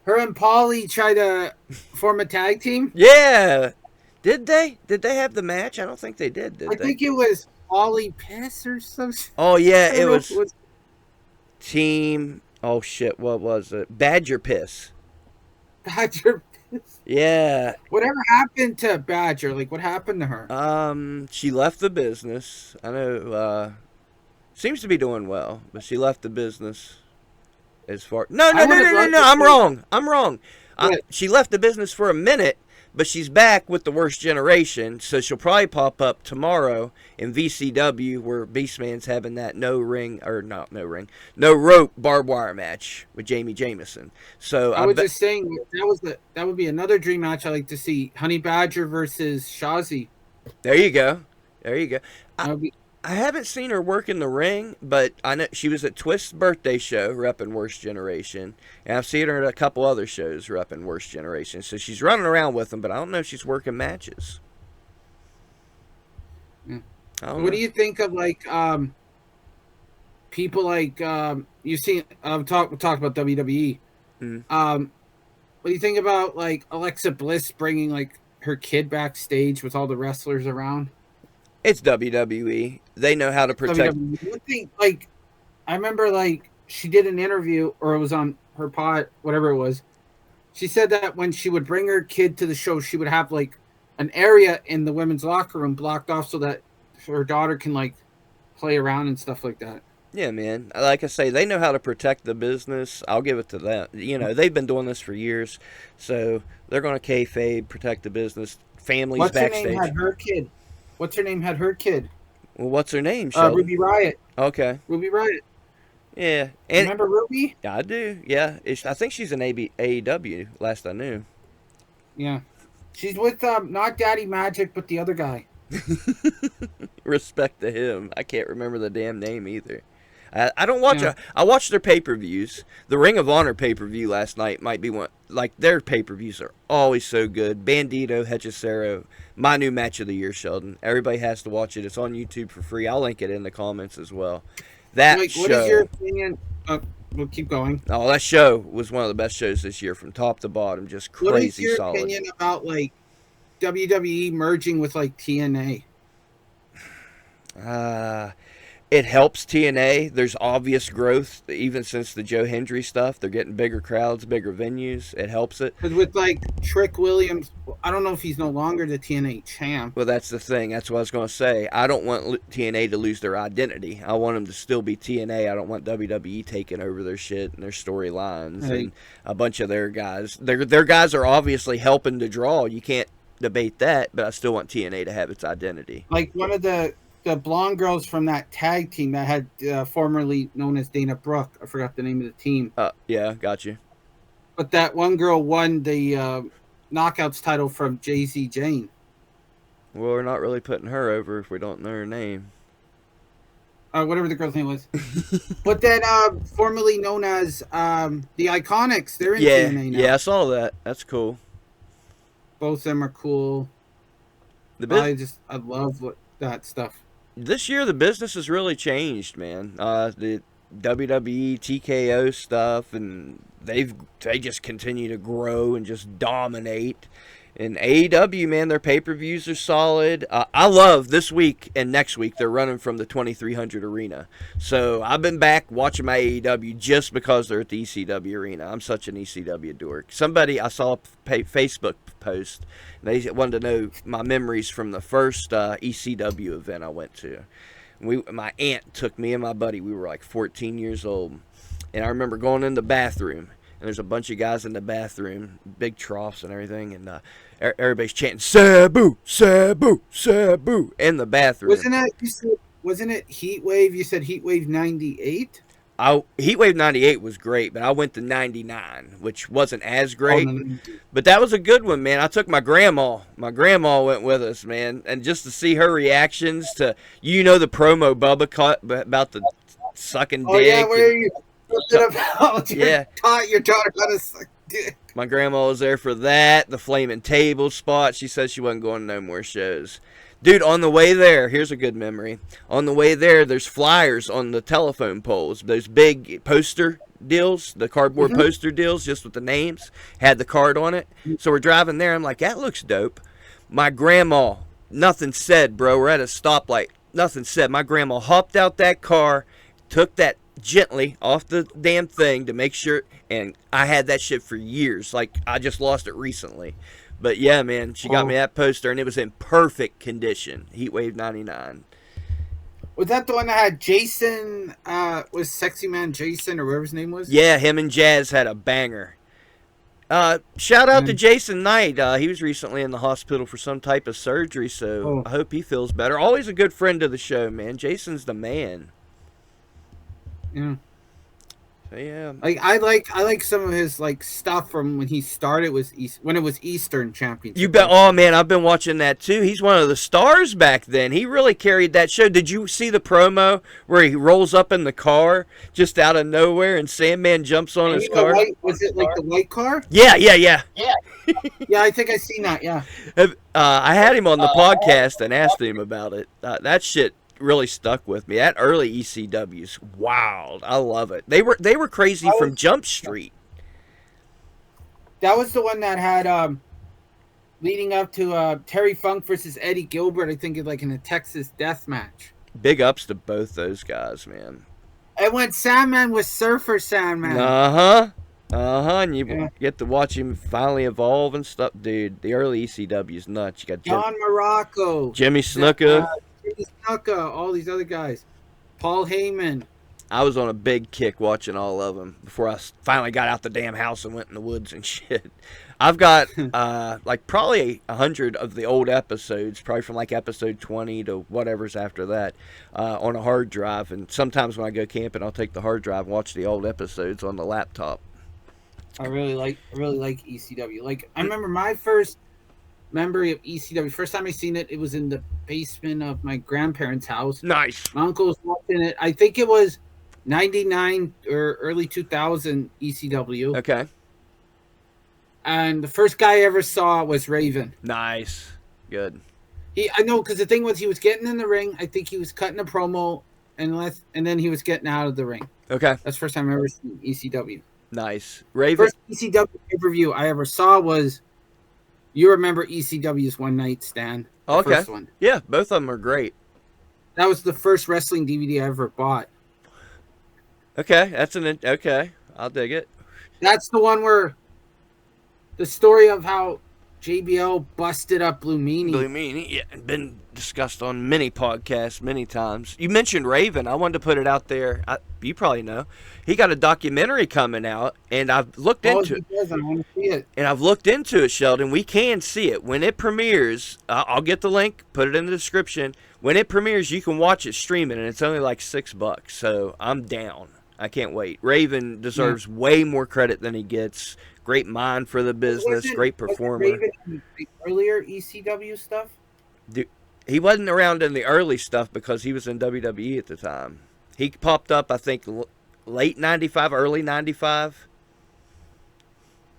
her and Paulie try to form a tag team? Yeah. Did they? Did they have the match? I don't think they did they? I think it was Paulie Piss or something. Oh, yeah, it was Team... Oh, shit, what was it? Badger Piss. Badger Piss. Yeah. Whatever happened to Badger? Like, what happened to her? She left the business. I know, seems to be doing well, but she left the business as far... No, I'm wrong. She left the business for a minute, but she's back with the Worst Generation, so she'll probably pop up tomorrow in VCW, where Beastman's having that no rope barbed wire match with Jamie Jameson. So I was just saying that would be another dream match I like to see. Honey Badger versus Shazzy. There you go. I haven't seen her work in the ring, but I know she was at Twist's birthday show repping Worst Generation, and I've seen her at a couple other shows repping Worst Generation. So she's running around with them, but I don't know if she's working matches. What do you think of like people like you've seen? We'll talk about WWE. What do you think about like Alexa Bliss bringing like her kid backstage with all the wrestlers around? It's WWE. They know how to protect. One thing, like, I remember, like, she did an interview, or it was on her pod, whatever it was. She said that when she would bring her kid to the show, she would have, like, an area in the women's locker room blocked off so that her daughter can, like, play around and stuff like that. Yeah, man. Like I say, they know how to protect the business. I'll give it to them. They've been doing this for years, so they're going to kayfabe, protect the business. Families backstage. What's her name had her kid? Well, what's her name, Sheldon? Ruby Riott. Okay. Ruby Riott. Yeah. And remember Ruby? Yeah, I do. Yeah. I think she's in AEW, last I knew. Yeah. She's with, not Daddy Magic, but the other guy. Respect to him. I can't remember the damn name either. I don't watch I watch their pay-per-views. The Ring of Honor pay-per-view last night might be one. Like, their pay-per-views are always so good. Bandito, Hechicero, my new match of the year, Sheldon. Everybody has to watch it. It's on YouTube for free. I'll link it in the comments as well. What is your opinion? We'll keep going. Oh, that show was one of the best shows this year from top to bottom. Just crazy solid. What is your opinion about, like, WWE merging with, like, TNA? It helps TNA. There's obvious growth, even since the Joe Hendry stuff. They're getting bigger crowds, bigger venues. It helps it. Because with, like, Trick Williams, I don't know if he's no longer the TNA champ. Well, that's the thing. That's what I was going to say. I don't want TNA to lose their identity. I want them to still be TNA. I don't want WWE taking over their shit and their storylines and a bunch of their guys. Their guys are obviously helping to draw. You can't debate that, but I still want TNA to have its identity. Like, one of the the blonde girls from that tag team that had formerly known as Dana Brooke. I forgot the name of the team. Yeah, got you. But that one girl won the Knockouts title from JZ Jane. Well, we're not really putting her over if we don't know her name. Whatever the girl's name was. But then formerly known as the Iconics. They're in TNA now. Yeah, I saw that. That's cool. Both of them are cool. I love that stuff. This year, the business has really changed, man. The WWE, TKO stuff, and they just continue to grow and just dominate. And AEW, man, their pay-per-views are solid. I love this week and next week they're running from the 2300 arena. So I've been back watching my AEW just because they're at the ECW arena. I'm such an ECW dork. I saw a Facebook post. They wanted to know my memories from the first ECW event I went to. My aunt took me and my buddy. We were like 14 years old. And I remember going in the bathroom. And there's a bunch of guys in the bathroom, big troughs and everything, and everybody's chanting "Sabu, Sabu, Sabu" in the bathroom. Wasn't it Heat Wave? You said Heat Wave '98. Heat Wave '98 was great, but I went to '99, which wasn't as great. But that was a good one, man. I took my grandma. My grandma went with us, man, and just to see her reactions to the promo Bubba cut about the sucking dick. Oh yeah, where are you? Taught your daughter how to suck dick. My grandma was there for that. The flaming table spot. She said she wasn't going to no more shows. Dude, on the way there, here's a good memory. On the way there, there's flyers on the telephone poles. Those big poster deals, the cardboard poster deals, just with the names, had the card on it. So we're driving there. I'm like, that looks dope. My grandma, nothing said, bro. We're at a stoplight. Nothing said. My grandma hopped out that car, took that gently off the damn thing to make sure, and I had that shit for years. Like, I just lost it recently. But yeah, man, she got me that poster, and it was in perfect condition. Heatwave '99. Was that the one that had Jason, was Sexy Man Jason, or whatever his name was? Yeah, him and Jazz had a banger. Shout out to Jason Knight. He was recently in the hospital for some type of surgery, so I hope he feels better. Always a good friend of the show, man. Jason's the man. Yeah. So, yeah. Like I like some of his stuff from when he started when it was Eastern Championship. You bet. Oh man, I've been watching that too. He's one of the stars back then. He really carried that show. Did you see the promo where he rolls up in the car just out of nowhere and Sandman jumps on his car? Was it like the white car? Yeah. Yeah, I think I seen that. Yeah. I had him on the podcast and asked him about it. That shit really stuck with me. That early ECW's wild. I love it. They were crazy from Jump Street. That was the one that had leading up to Terry Funk versus Eddie Gilbert, I think, in a Texas death match. Big ups to both those guys, man. And when Sandman was Surfer Sandman. And you get to watch him finally evolve and stuff. Dude, the early ECW's nuts. You got John Morocco, Jimmy Snuka, all these other guys, Paul Heyman. I was on a big kick watching all of them before I finally got out the damn house and went in the woods and shit. I've got probably 100 of the old episodes, probably from episode 20 to whatever's after that, on a hard drive. And sometimes when I go camping, I'll take the hard drive and watch the old episodes on the laptop. I really like ECW. I remember my first memory of ECW. First time I seen it, it was in the basement of my grandparents' house. Nice. My uncle was watching it. I think it was 99 or early 2000 ECW. Okay. And the first guy I ever saw was Raven. Nice. Good. I know, because the thing was, he was getting in the ring. I think he was cutting a promo, and then he was getting out of the ring. Okay. That's the first time I ever seen ECW. Nice. Raven. First ECW pay-per-view I ever saw was, you remember ECW's One Night Stand. Okay. First one. Yeah, both of them are great. That was the first wrestling DVD I ever bought. Okay, okay. I'll dig it. That's the one where the story of how JBL busted up Blue Meanie. Blue Meanie, yeah, been discussed on many podcasts many times. You mentioned Raven. I wanted to put it out there. You probably know. He got a documentary coming out, and I've looked into it. I want to see it. And I've looked into it, Sheldon. We can see it. When it premieres, I'll get the link, put it in the description. When it premieres, you can watch it streaming, and it's only like $6. So I'm down. I can't wait. Raven deserves way more credit than he gets. Great mind for the business, great performer. Was Raven in the earlier ECW stuff? Dude, he wasn't around in the early stuff because he was in WWE at the time. He popped up, I think, late 95, early 95.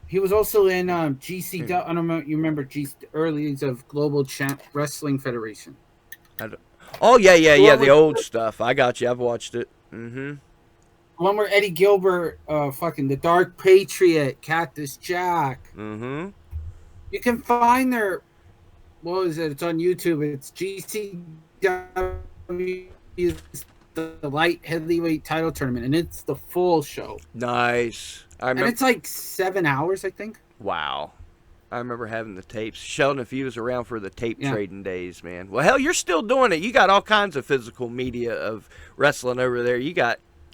He was also in GCW. I don't know. You remember early of Global Wrestling Federation? Oh, yeah. The old stuff. I got you. I've watched it. Mm-hmm. One where Eddie Gilbert, fucking the Dark Patriot, Cactus Jack. Mm-hmm. You can find their, what was it? It's on YouTube. It's GCW, the light heavyweight title tournament, and it's the full show. Nice. And it's like 7 hours, I think. Wow. I remember having the tapes. Sheldon, if he was around for the tape trading days, man. Well, hell, you're still doing it. You got all kinds of physical media of wrestling over there.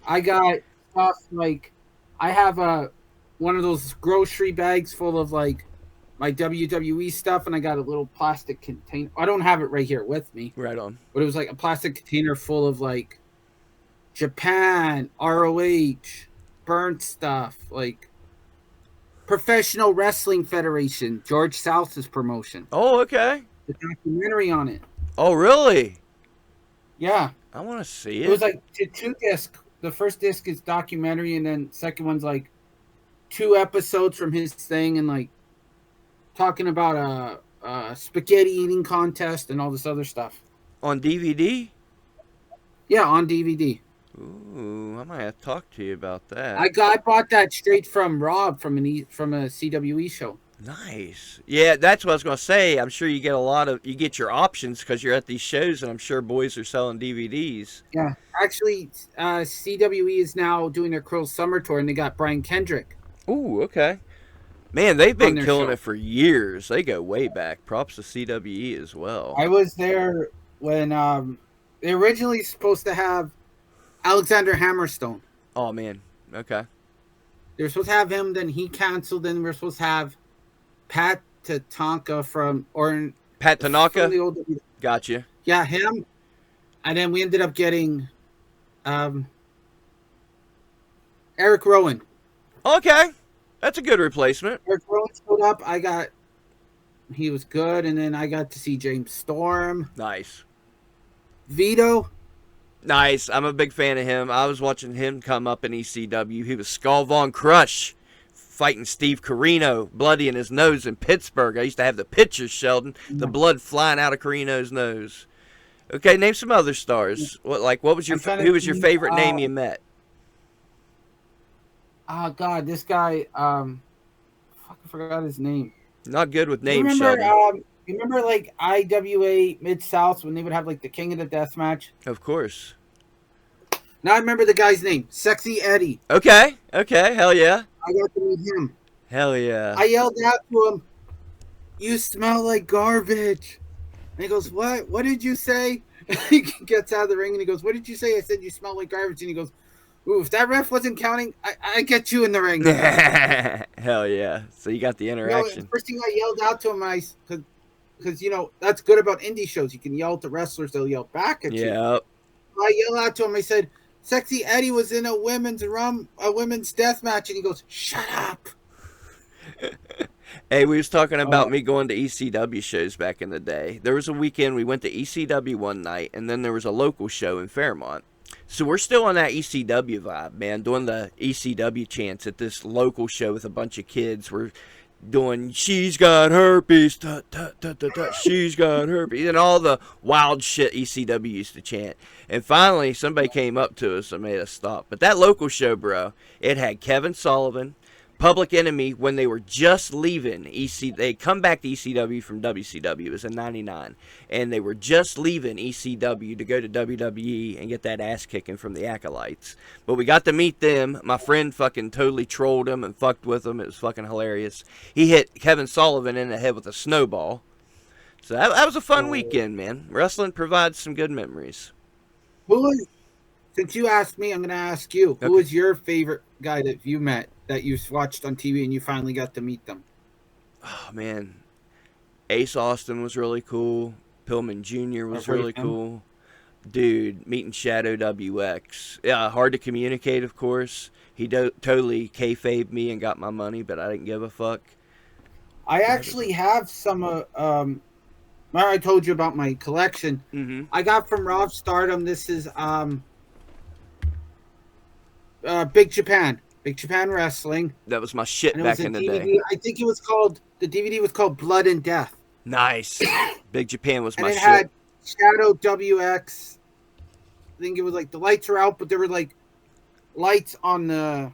I got stuff like, I have one of those grocery bags full of like my WWE stuff, and I got a little plastic container. I don't have it right here with me. Right on. But it was like a plastic container full of like Japan, ROH, burnt stuff, like Professional Wrestling Federation, George South's promotion. Oh, okay. The documentary on it. Oh, really? Yeah. I want to see it. It was like 2 discs. The first disc is documentary, and then second one's like 2 episodes from his thing, and like talking about a spaghetti eating contest and all this other stuff. On DVD? Yeah, on DVD. Ooh, I might have to talk to you about that. I bought that straight from Rob from a CWE show. Nice. Yeah, that's what I was going to say. I'm sure you get your options because you're at these shows, and I'm sure boys are selling DVDs. Yeah, actually, CWE is now doing their Cruel Summer Tour, and they got Brian Kendrick. Ooh, okay. Man, they've been killing it for years. They go way back. Props to CWE as well. I was there when they originally supposed to have Alexander Hammerstone. Oh, man. Okay. They were supposed to have him, then he canceled, then we were supposed to have Pat Tatanka Pat Tanaka? From the old, gotcha. Yeah, him. And then we ended up getting Eric Rowan. Okay. That's a good replacement. Eric Rowan showed up. He was good, and then I got to see James Storm. Nice. Vito. Nice. I'm a big fan of him. I was watching him come up in ECW. He was Skull Von Crush fighting Steve Corino, bloody in his nose in Pittsburgh. I used to have the pictures, Sheldon. The blood flying out of Corino's nose. Okay, name some other stars. Who was your favorite name you met? Oh God, this guy. I forgot his name. Not good with names, Sheldon. You remember like IWA Mid-South when they would have like the King of the Death match? Of course. Now I remember the guy's name, Sexy Eddie. Okay, hell yeah. I got to meet him. Hell yeah. I yelled out to him, "You smell like garbage." And he goes, "What? What did you say?" He gets out of the ring and he goes, "What did you say?" I said, "You smell like garbage." And he goes, "Ooh, if that ref wasn't counting, I get you in the ring." Hell yeah. So you got the interaction. The first thing I yelled out to him, because that's good about indie shows. You can yell at the wrestlers, they'll yell back at you. Yeah. I yelled out to him, I said, "Sexy Eddie was in a women's death match," and he goes, "Shut up." Hey, we was talking about me going to ECW shows back in the day. There was a weekend we went to ECW one night, and then there was a local show in Fairmont. So we're still on that ECW vibe, man, doing the ECW chants at this local show with a bunch of kids. We're doing "She's got herpes, she's got herpes," and all the wild shit ECW used to chant. And finally, somebody came up to us and made us stop. But that local show, bro, it had Kevin Sullivan, Public Enemy, when they were just leaving they come back to ECW from WCW. It was in '99, and they were just leaving ECW to go to WWE and get that ass kicking from the Acolytes. But we got to meet them. My friend fucking totally trolled them and fucked with them. It was fucking hilarious. He hit Kevin Sullivan in the head with a snowball. So that was a fun weekend, man. Wrestling provides some good memories. Since you asked me, I'm going to ask you. Okay. Who was your favorite guy that you met, that you watched on TV and you finally got to meet them? Oh, man. Ace Austin was really cool. Pillman Jr. was really cool. Dude, meeting Shadow WX. Yeah, hard to communicate, of course. He totally kayfabed me and got my money, but I didn't give a fuck. I actually have some... I told you about my collection. Mm-hmm. I got from Raw Stardom. This is... Big Japan Wrestling. That was my shit back in the day. I think the DVD was called Blood and Death. Nice. Big Japan was my shit. And it had Shadow WX. I think it was like the lights are out, but there were like lights on the...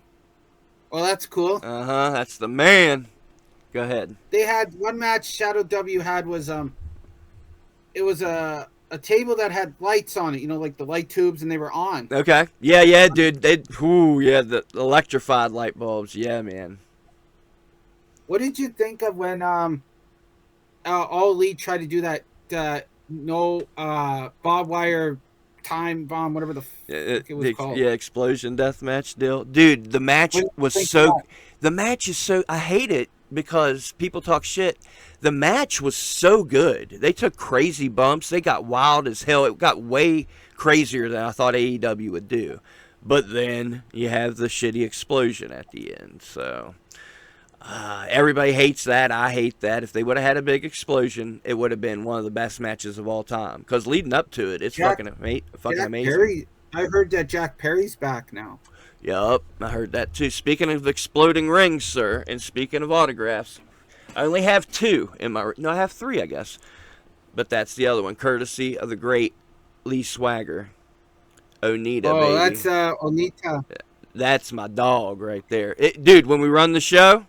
Well, that's cool. Uh-huh, that's the man. Go ahead. They had one match Shadow W had was it was a table that had lights on it, like the light tubes, and they were on. Okay. Yeah, dude. The electrified light bulbs. Yeah, man. What did you think of when All Elite tried to do that barbed wire time bomb, whatever the fuck it was called? Yeah, explosion deathmatch deal. Dude, the match the match is so... I hate it because people talk shit. The match was so good. They took crazy bumps. They got wild as hell. It got way crazier than I thought AEW would do. But then you have the shitty explosion at the end. So everybody hates that. I hate that. If they would have had a big explosion, it would have been one of the best matches of all time. Because leading up to it, it's fucking amazing. Perry, I heard that Jack Perry's back now. Yup, I heard that too. Speaking of exploding rings, sir, and speaking of autographs, I only have two in my... No, I have three, I guess. But that's the other one, courtesy of the great Lee Swagger. Onita, baby. Oh, that's Onita. That's my dog right there. Dude, when we run the show,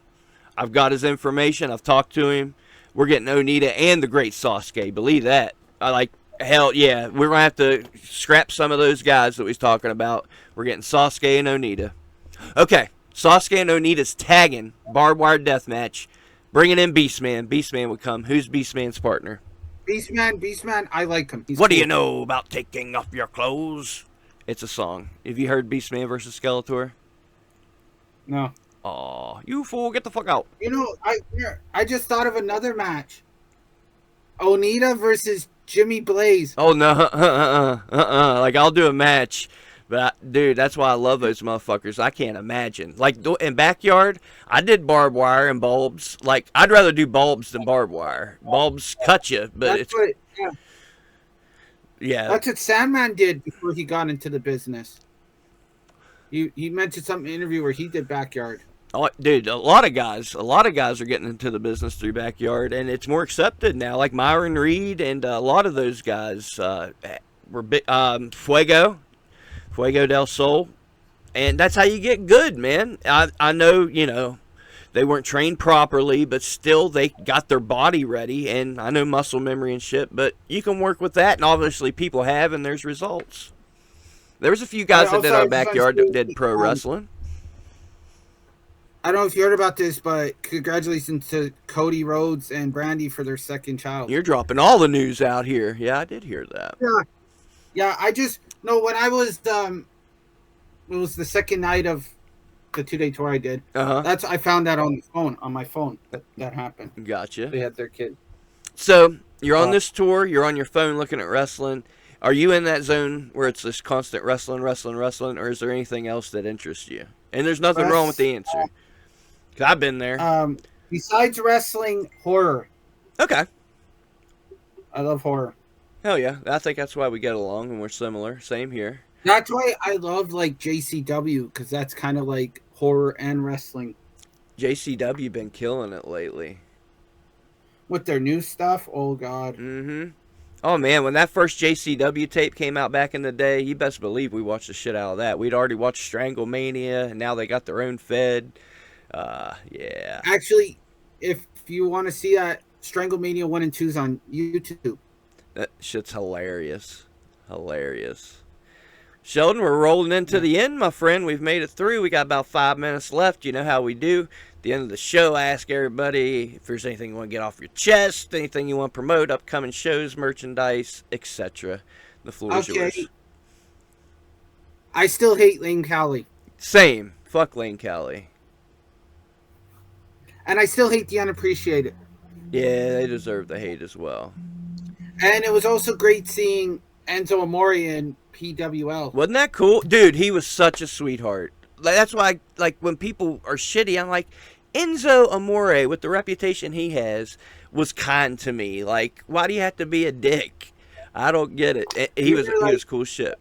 I've got his information. I've talked to him. We're getting Onita and the great Sasuke. Believe that. Hell, yeah. We're going to have to scrap some of those guys that we was talking about. We're getting Sasuke and Onita. Okay, Sasuke and Onita's tagging barbed wire death match. Bringing in Beastman. Beastman would come. Who's Beastman's partner? Beastman, I like him. What do you know about taking off your clothes? It's a song. Have you heard Beastman versus Skeletor? No. Aw, you fool, get the fuck out. I just thought of another match. Onita versus Jimmy Blaze. Oh, no. Like, I'll do a match. But, dude, that's why I love those motherfuckers. I can't imagine. Like, in Backyard, I did barbed wire and bulbs. Like, I'd rather do bulbs than barbed wire. Bulbs cut you, but yeah. That's what Sandman did before he got into the business. He mentioned some interview where he did Backyard. Oh, dude, a lot of guys are getting into the business through Backyard, and it's more accepted now. Like Myron Reed and a lot of those guys were big. Fuego del Sol, and that's how you get good, man. I know, they weren't trained properly, but still they got their body ready, and I know muscle memory and shit, but you can work with that, and obviously people have, and there's results. There was a few guys that did our Backyard that did pro wrestling. I don't know if you heard about this, but congratulations to Cody Rhodes and Brandy for their second child. You're dropping all the news out here. Yeah, I did hear that. Yeah, I just... No, when I was... it was the second night of the 2-day tour I did. Uh-huh. I found that on my phone, that happened. Gotcha. They had their kid. So, you're on this tour, you're on your phone looking at wrestling. Are you in that zone where it's this constant wrestling, or is there anything else that interests you? And there's nothing wrong with the answer. 'Cause I've been there. Besides wrestling, horror. Okay. I love horror. Hell yeah. I think that's why we get along and we're similar. Same here. That's why I love like JCW, because that's kind of like horror and wrestling. JCW been killing it lately. With their new stuff? Oh, God. Mm-hmm. Oh, man, when that first JCW tape came out back in the day, you best believe we watched the shit out of that. We'd already watched Stranglemania, and now they got their own Fed. Yeah. Actually, if you want to see that, Stranglemania 1 and 2's on YouTube. That shit's hilarious. Hilarious. Sheldon, we're rolling into Yeah. the end, my friend. We've made it through. We got about 5 minutes left. You know how we do. At the end of the show, I ask everybody if there's anything you want to get off your chest, anything you want to promote, upcoming shows, merchandise, etc. The floor is yours. I still hate Lane Cowley. Same. Fuck Lane Cowley. And I still hate the Unappreciated. Yeah, they deserve the hate as well. And it was also great seeing Enzo Amore in PWL. Wasn't that cool? Dude, he was such a sweetheart. That's why, like, when people are shitty, I'm like, Enzo Amore, with the reputation he has, was kind to me. Like, why do you have to be a dick? I don't get it. He was cool shit.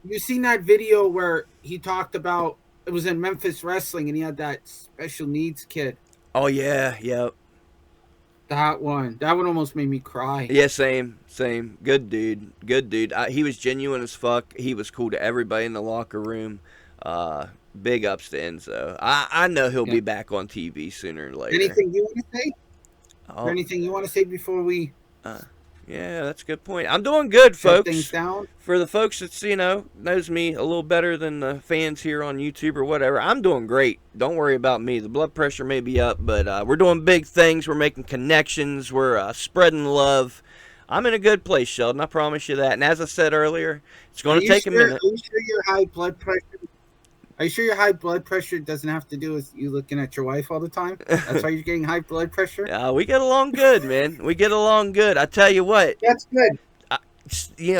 You seen that video where he talked about, it was in Memphis Wrestling, and he had that special needs kid. Oh, yeah, yep. That one almost made me cry. Yeah, same. Good dude. He was genuine as fuck. He was cool to everybody in the locker room. Big ups to Enzo. I know he'll be back on TV sooner or later. Anything you want to say? Or anything you want to say before we... Yeah, that's a good point. I'm doing good, folks. Things down? For the folks that, knows me a little better than the fans here on YouTube or whatever, I'm doing great. Don't worry about me. The blood pressure may be up, but we're doing big things. We're making connections. We're spreading love. I'm in a good place, Sheldon. I promise you that. And as I said earlier, it's going to take a minute. Are you sure your high blood pressure... Are you sure your high blood pressure doesn't have to do with you looking at your wife all the time? That's why you're getting high blood pressure? We get along good, man. We get along good. I tell you what. That's good.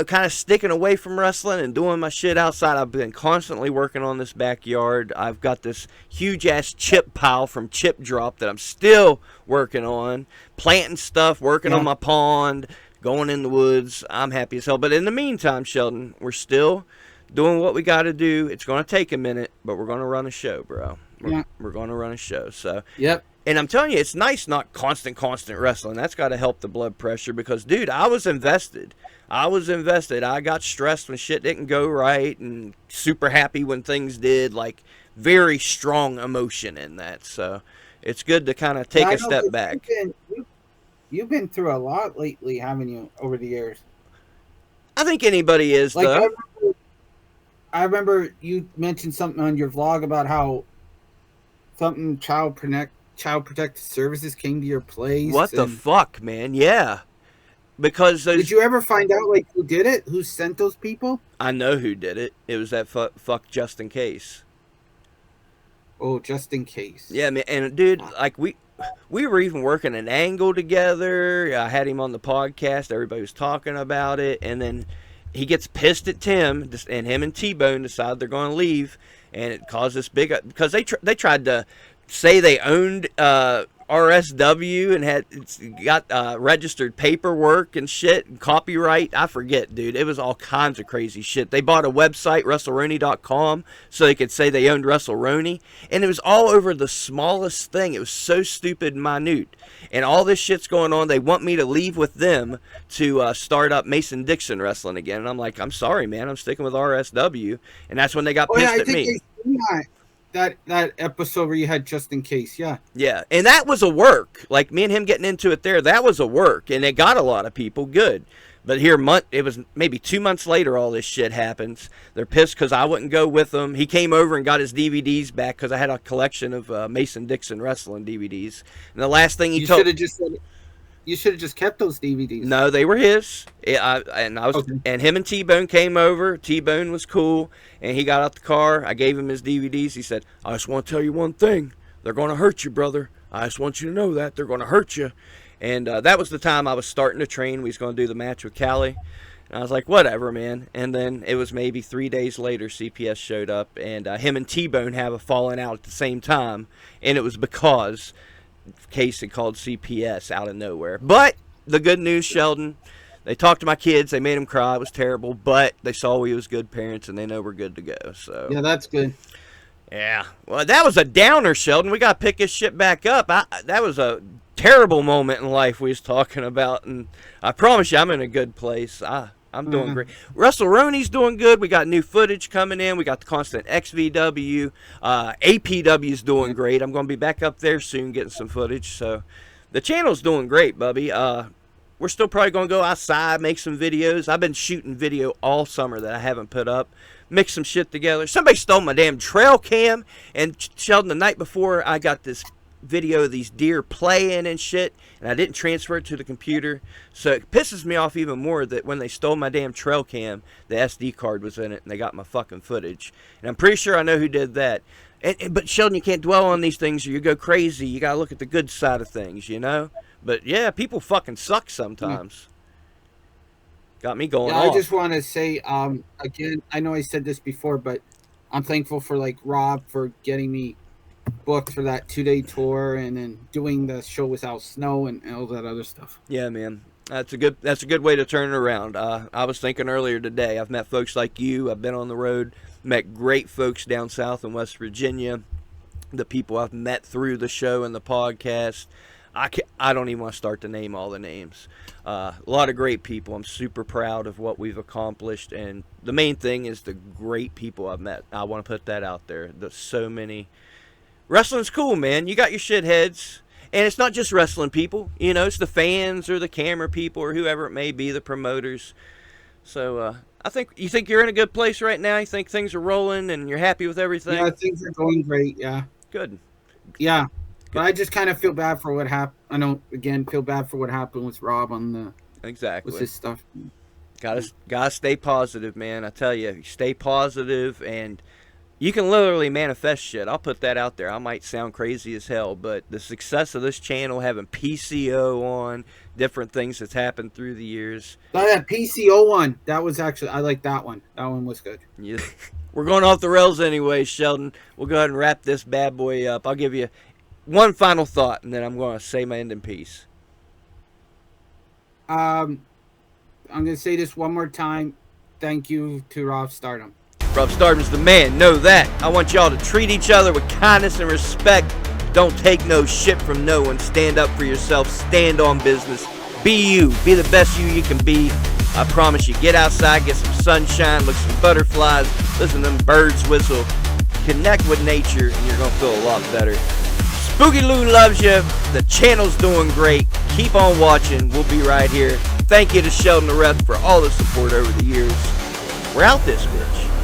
Kind of sticking away from wrestling and doing my shit outside. I've been constantly working on this backyard. I've got this huge-ass chip pile from Chip Drop that I'm still working on. Planting stuff, working on my pond, going in the woods. I'm happy as hell. But in the meantime, Sheldon, we're still... doing what we got to do. It's going to take a minute, but we're going to run a show, bro. We're going to run a show. So, yep. And I'm telling you, it's nice not constant wrestling. That's got to help the blood pressure because, dude, I was invested. I got stressed when shit didn't go right and super happy when things did. Like, very strong emotion in that. So, it's good to kind of take a step back. You've been through a lot lately, haven't you, over the years? I think anybody is, though. I remember you mentioned something on your vlog about how something Child Protective Services came to your place. What the fuck, man? Yeah. Because did you ever find out like who did it? Who sent those people? I know who did it. It was that fuck Just In Case. Oh, Just In Case. Yeah, man. And dude, like we were even working an angle together. I had him on the podcast. Everybody was talking about it, and then he gets pissed at Tim, and him and T-Bone decide they're going to leave, and it caused this big... Because they tried to say they owned RSW and had got registered paperwork and shit, and copyright. I forget, dude. It was all kinds of crazy shit. They bought a website, WrestleRoni.com, so they could say they owned WrestleRoni, and it was all over the smallest thing. It was so stupid and minute. And all this shit's going on. They want me to leave with them to start up Mason-Dixon wrestling again. And I'm like, I'm sorry, man. I'm sticking with RSW. And that's when they got pissed at me. That episode where you had Just In Case, yeah. Yeah, and that was a work. Like, me and him getting into it there, that was a work. And it got a lot of people good. But here, it was maybe 2 months later all this shit happens. They're pissed because I wouldn't go with them. He came over and got his DVDs back because I had a collection of Mason-Dixon wrestling DVDs. And the last thing he told... You should have just kept those DVDs. No, they were his. And him and T-Bone came over. T-Bone was cool, and he got out the car. I gave him his DVDs. He said, I just want to tell you one thing. They're going to hurt you, brother. I just want you to know that. They're going to hurt you. And that was the time I was starting to train. We was going to do the match with Callie. And I was like, whatever, man. And then it was maybe 3 days later, CPS showed up, and him and T-Bone have a falling out at the same time. And it was because... Case had called CPS out of nowhere. But the good news, Sheldon, they talked to my kids. They made them cry. It was terrible, but they saw we was good parents, and they know we're good to go. So yeah, that's good. Yeah. Well, that was a downer, Sheldon. We got to pick this shit back up. That was a terrible moment in life we was talking about, and I promise you I'm in a good place. I I'm doing great. WrestleRoni's doing good. We got new footage coming in. We got the constant XVW. APW's doing great. I'm going to be back up there soon getting some footage. So the channel's doing great, Bubby. We're still probably going to go outside, make some videos. I've been shooting video all summer that I haven't put up. Mix some shit together. Somebody stole my damn trail cam. And Sheldon, the night before, I got this video of these deer playing and shit, and I didn't transfer it to the computer. So it pisses me off even more that when they stole my damn trail cam, the SD card was in it, and they got my fucking footage. And I'm pretty sure I know who did that. But Sheldon, you can't dwell on these things or you go crazy. You gotta look at the good side of things, you know? But yeah, people fucking suck sometimes. Got me going off. I just want to say, again, I know I said this before, but I'm thankful for like Rob for getting me booked for that 2-day tour and then doing the show without snow and all that other stuff. Yeah, man. That's a good way to turn it around. I was thinking earlier today, I've met folks like you. I've been on the road, met great folks down south in West Virginia. The people I've met through the show and the podcast. I don't even want to start to name all the names. A lot of great people. I'm super proud of what we've accomplished. And the main thing is the great people I've met. I want to put that out there. There's so many. Wrestling's cool, man. You got your shitheads. And it's not just wrestling people. You know, it's the fans or the camera people or whoever it may be, the promoters. So you think you're in a good place right now? You think things are rolling and you're happy with everything? Yeah, things are going great, yeah. Good. Yeah. But I just kind of feel bad for what happened. I don't, again, feel bad for what happened with Rob on the... Exactly. With his stuff. Gotta stay positive, man. I tell you, stay positive, and you can literally manifest shit. I'll put that out there. I might sound crazy as hell, but the success of this channel, having PCO on, different things that's happened through the years. That PCO one, that was actually, I like that one. That one was good. Yeah. We're going off the rails anyway, Sheldon. We'll go ahead and wrap this bad boy up. I'll give you one final thought, and then I'm going to say my ending piece. I'm going to say this one more time. Thank you to Rob Stardom. Rob Stardom's the man. Know that. I want y'all to treat each other with kindness and respect. Don't take no shit from no one. Stand up for yourself. Stand on business. Be you. Be the best you can be. I promise you. Get outside. Get some sunshine. Look at some butterflies. Listen to them birds whistle. Connect with nature, and you're going to feel a lot better. Spooky Lou loves you. The channel's doing great. Keep on watching. We'll be right here. Thank you to Sheldon the Ref for all the support over the years. We're out this bitch.